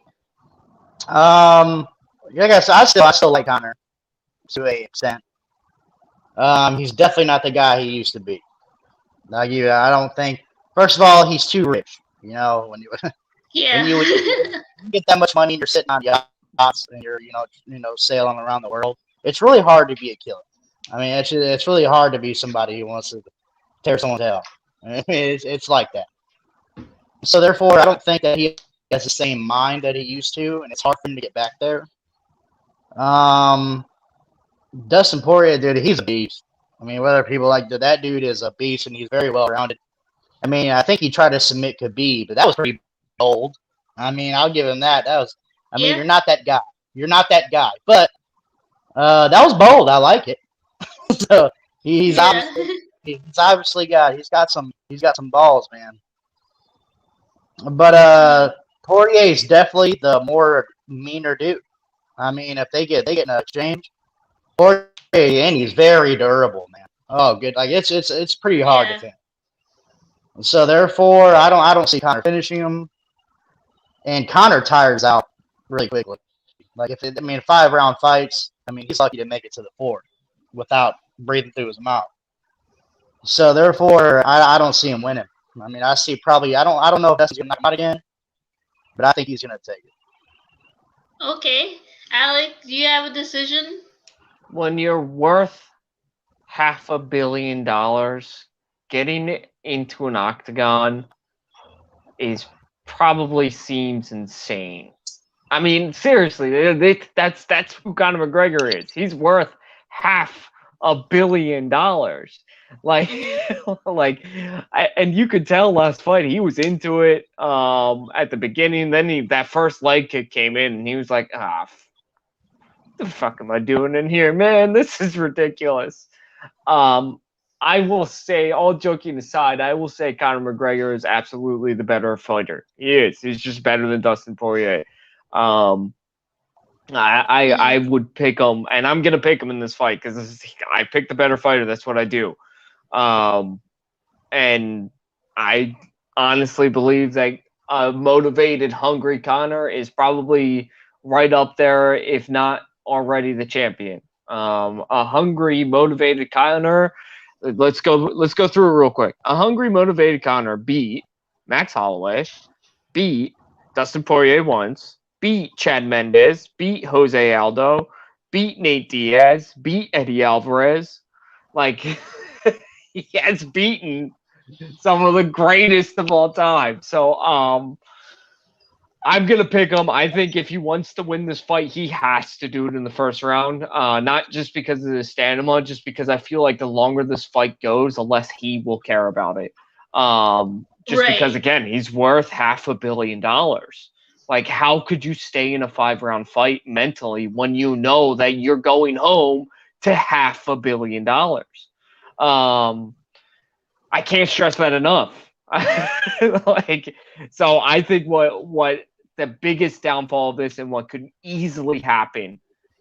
I guess I still like Conor to a extent. He's definitely not the guy he used to be. I don't think. First of all, he's too rich. You know, when you get that much money and you're sitting on yachts and you're sailing around the world, it's really hard to be a killer. I mean, it's really hard to be somebody who wants to tear someone's head off. It's like that. So therefore, I don't think that he has the same mind that he used to, and it's hard for him to get back there. Dustin Poirier, dude, he's a beast. I mean, whether people like that dude is a beast, and he's very well rounded. I mean, I think he tried to submit Khabib, but that was pretty bold. I mean, I'll give him that. I mean, you're not that guy. You're not that guy. But that was bold. I like it. So he's obviously he's got some balls, man. But Poirier's definitely the more meaner dude. I mean, if they get an exchange, Poirier, and he's very durable, man. Oh, good. Like it's pretty hard to finish. So therefore, I don't see Conor finishing him, and Conor tires out really quickly. Like 5-round fights. I mean, he's lucky to make it to the fourth without breathing through his mouth. So therefore, I don't see him winning. I mean, I see probably I don't know if that's gonna knock him out again, but I think he's gonna take it. Okay, Alec, do you have a decision? When you're worth $500 million, getting into an octagon probably seems insane. I mean, seriously, that's who Conor McGregor is. He's worth $500 million. And you could tell last fight he was into it at the beginning. Then that first leg kick came in, and he was like, what the fuck am I doing in here, man? This is ridiculous. I will say, all joking aside, I will say Conor McGregor is absolutely the better fighter. He is. He's just better than Dustin Poirier. I would pick him, and I'm gonna pick him in this fight because I pick the better fighter. That's what I do. And I honestly believe that a motivated, hungry Connor is probably right up there, if not already the champion. A hungry, motivated Connor. Let's go through it real quick. A hungry, motivated Connor beat Max Holloway, beat Dustin Poirier once, beat Chad Mendes, beat Jose Aldo, beat Nate Diaz, beat Eddie Alvarez. Like he has beaten some of the greatest of all time. So I'm gonna pick him. I think if he wants to win this fight, he has to do it in the first round. Not just because of the stamina, just because I feel like the longer this fight goes, the less he will care about it. Just because again, he's worth $500 million. Like, how could you stay in a 5-round fight mentally when you know that you're going home to $500 million? I can't stress that enough. So I think what the biggest downfall of this and what could easily happen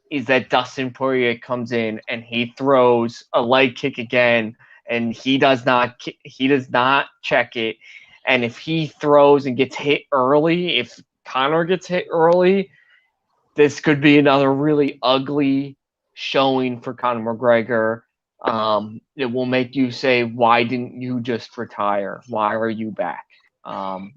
is that Dustin Poirier comes in and he throws a leg kick again, and he does not check it. And if he throws and gets hit early, if Conor gets hit early, this could be another really ugly showing for Conor McGregor. It will make you say, why didn't you just retire? Why are you back?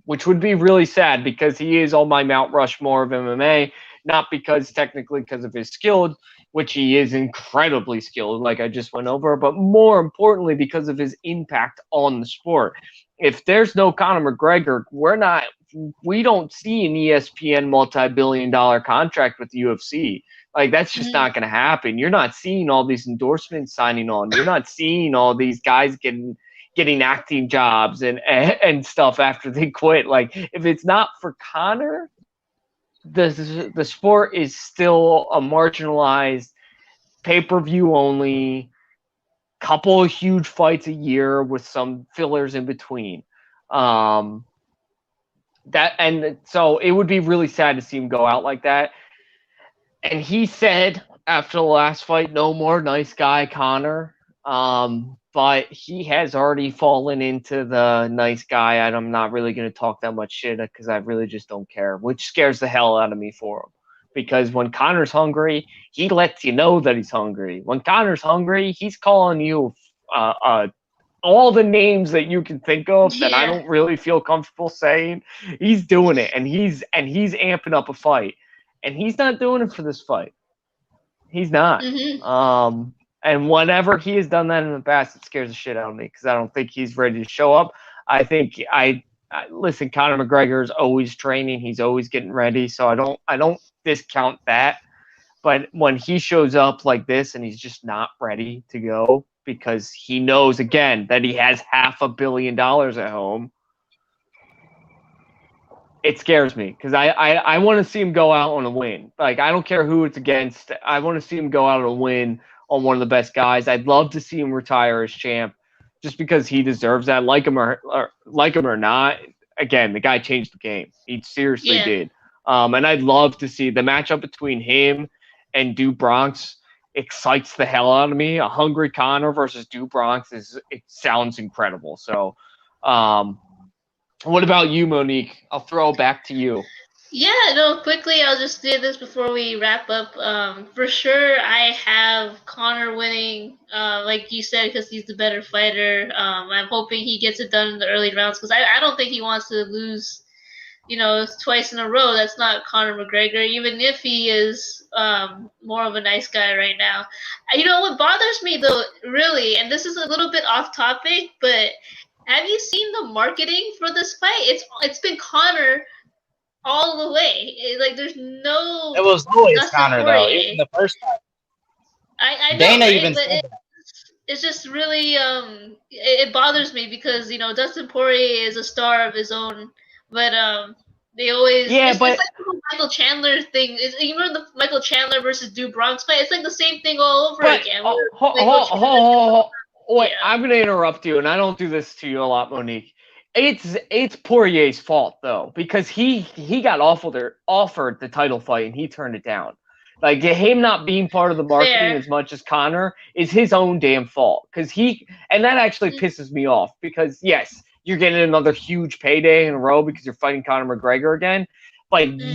Which would be really sad because he is on my Mount Rushmore of MMA, not because technically because of his skill, which he is incredibly skilled, like I just went over, but more importantly because of his impact on the sport. If there's no Conor McGregor, we don't see an ESPN multi-billion-dollar contract with the UFC. Like, that's just not going to happen. You're not seeing all these endorsements signing on. You're not seeing all these guys getting acting jobs and stuff after they quit. Like, if it's not for Conor, the sport is still a marginalized, pay-per-view only, couple of huge fights a year with some fillers in between. So it would be really sad to see him go out like that. And he said after the last fight, no more nice guy Conor. But he has already fallen into the nice guy. And I'm not really going to talk that much shit because I really just don't care, which scares the hell out of me for him. Because when Conor's hungry, he lets you know that he's hungry. When Conor's hungry, he's calling you all the names that you can think of that I don't really feel comfortable saying. He's doing it, and he's amping up a fight. And he's not doing it for this fight. He's not. Mm-hmm. And whenever he has done that in the past, it scares the shit out of me because I don't think he's ready to show up. I think listen, Conor McGregor is always training. He's always getting ready. So I don't discount that. But when he shows up like this and he's just not ready to go because he knows, again, that he has $500 million at home, it scares me because I want to see him go out on a win. Like, I don't care who it's against. I want to see him go out on a win on one of the best guys. I'd love to see him retire as champ just because he deserves that. Like him or not, again, the guy changed the game. He seriously did. And I'd love to see the matchup between him and Do Bronx. Excites the hell out of me. A hungry Conor versus Do Bronx it sounds incredible. So, what about you, Monique? I'll throw it back to you. Yeah, no, quickly, I'll just do this before we wrap up. For sure, I have Conor winning, like you said, because he's the better fighter. I'm hoping he gets it done in the early rounds because I don't think he wants to lose, twice in a row. That's not Conor McGregor, even if he is more of a nice guy right now. What bothers me, though, really, and this is a little bit off topic, but have you seen the marketing for this fight? It's been Conor all the way. There's no. It was always Conor though. Even the first time. I know. Dana right? even but said that. It's just really it bothers me because Dustin Poirier is a star of his own, but they always it's like the Michael Chandler thing. Even the Michael Chandler versus Do Bronx fight. It's like the same thing all over again. Wait, I'm going to interrupt you, and I don't do this to you a lot, Monique. It's Poirier's fault, though, because he got offered the title fight, and he turned it down. Like, him not being part of the marketing as much as Conor is his own damn fault. And that actually pisses me off, because, yes, you're getting another huge payday in a row because you're fighting Conor McGregor again. But Mm.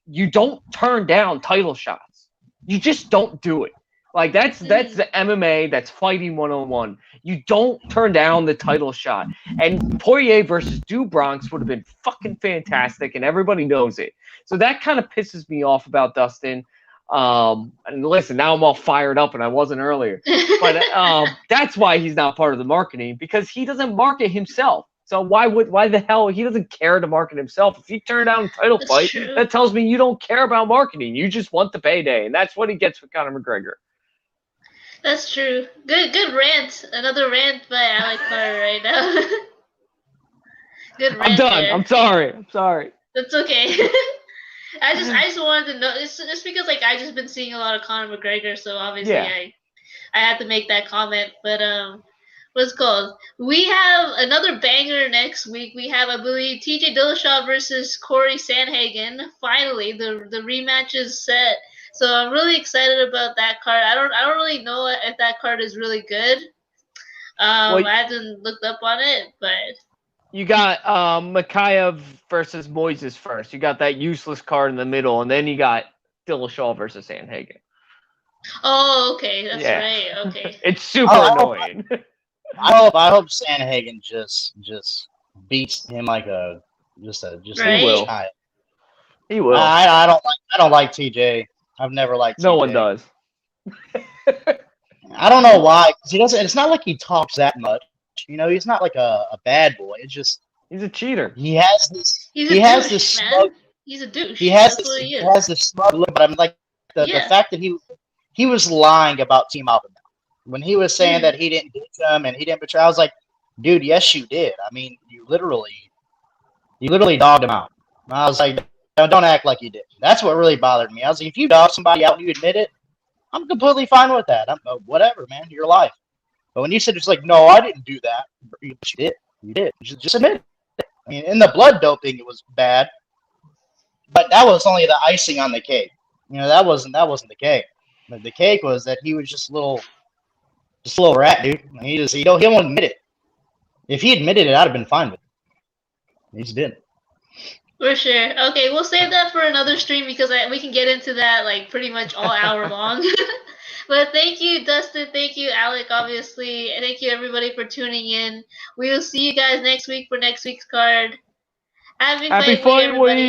you don't turn down title shots. You just don't do it. Like that's the MMA, that's fighting 101. You don't turn down the title shot. And Poirier versus Do Bronx would have been fucking fantastic, and everybody knows it. So that kind of pisses me off about Dustin. And listen, now I'm all fired up, and I wasn't earlier. But that's why he's not part of the marketing, because he doesn't market himself. So why the hell he doesn't care to market himself? If he turned down a title That's fight, true. that tells me you don't care about marketing. You just want the payday, and that's what he gets with Conor McGregor. That's true. Good rant. Another rant by Alec Carter right now. Good rant. I'm done. There. I'm sorry. That's okay. I just wanted to know. It's just because like I just been seeing a lot of Conor McGregor, so obviously Yeah. I had to make that comment. But what's it called? We have another banger next week. We have, I believe, TJ Dillashaw versus Corey Sandhagen. Finally, the rematch is set. So I'm really excited about that card. I don't really know if that card is really good. I haven't looked up on it, but you got Makayev versus Moises first. You got that useless card in the middle, and then you got Dillashaw versus Sandhagen. Oh, okay, that's right. Okay, it's super annoying. I hope Sandhagen just beats him like a right? He will. child. He will. I don't like TJ. I've never liked TJ. No one does. I don't know why. 'Cause he doesn't. It's not like he talks that much. You know, he's not like a bad boy. It's just he's a cheater. He has this. He's he a has douche, this man. smug. He's a douche. He has That's this. what he He is. has this smug look. But I'm like the fact that he was lying about Team Alpha Male when he was saying that he didn't ditch him and he didn't betray. I was like, dude, yes, you did. I mean, you literally dogged him out. And I was like, no, don't act like you did. That's what really bothered me. I was like, if you dog somebody out and you admit it, I'm completely fine with that. I'm whatever, man, your life. But when you said it's like, no, I didn't do that, you did. You did. Just admit it. I mean, in the blood doping, it was bad, but that was only the icing on the cake. You know, that wasn't the cake. The cake was that he was just a little rat, dude. He won't admit it. If he admitted it, I'd have been fine with it. He just didn't. For sure. Okay, we'll save that for another stream because we can get into that like pretty much all hour long. But thank you, Dustin. Thank you, Alec, obviously. And thank you, everybody, for tuning in. We will see you guys next week for next week's card. Happy fight week, everybody.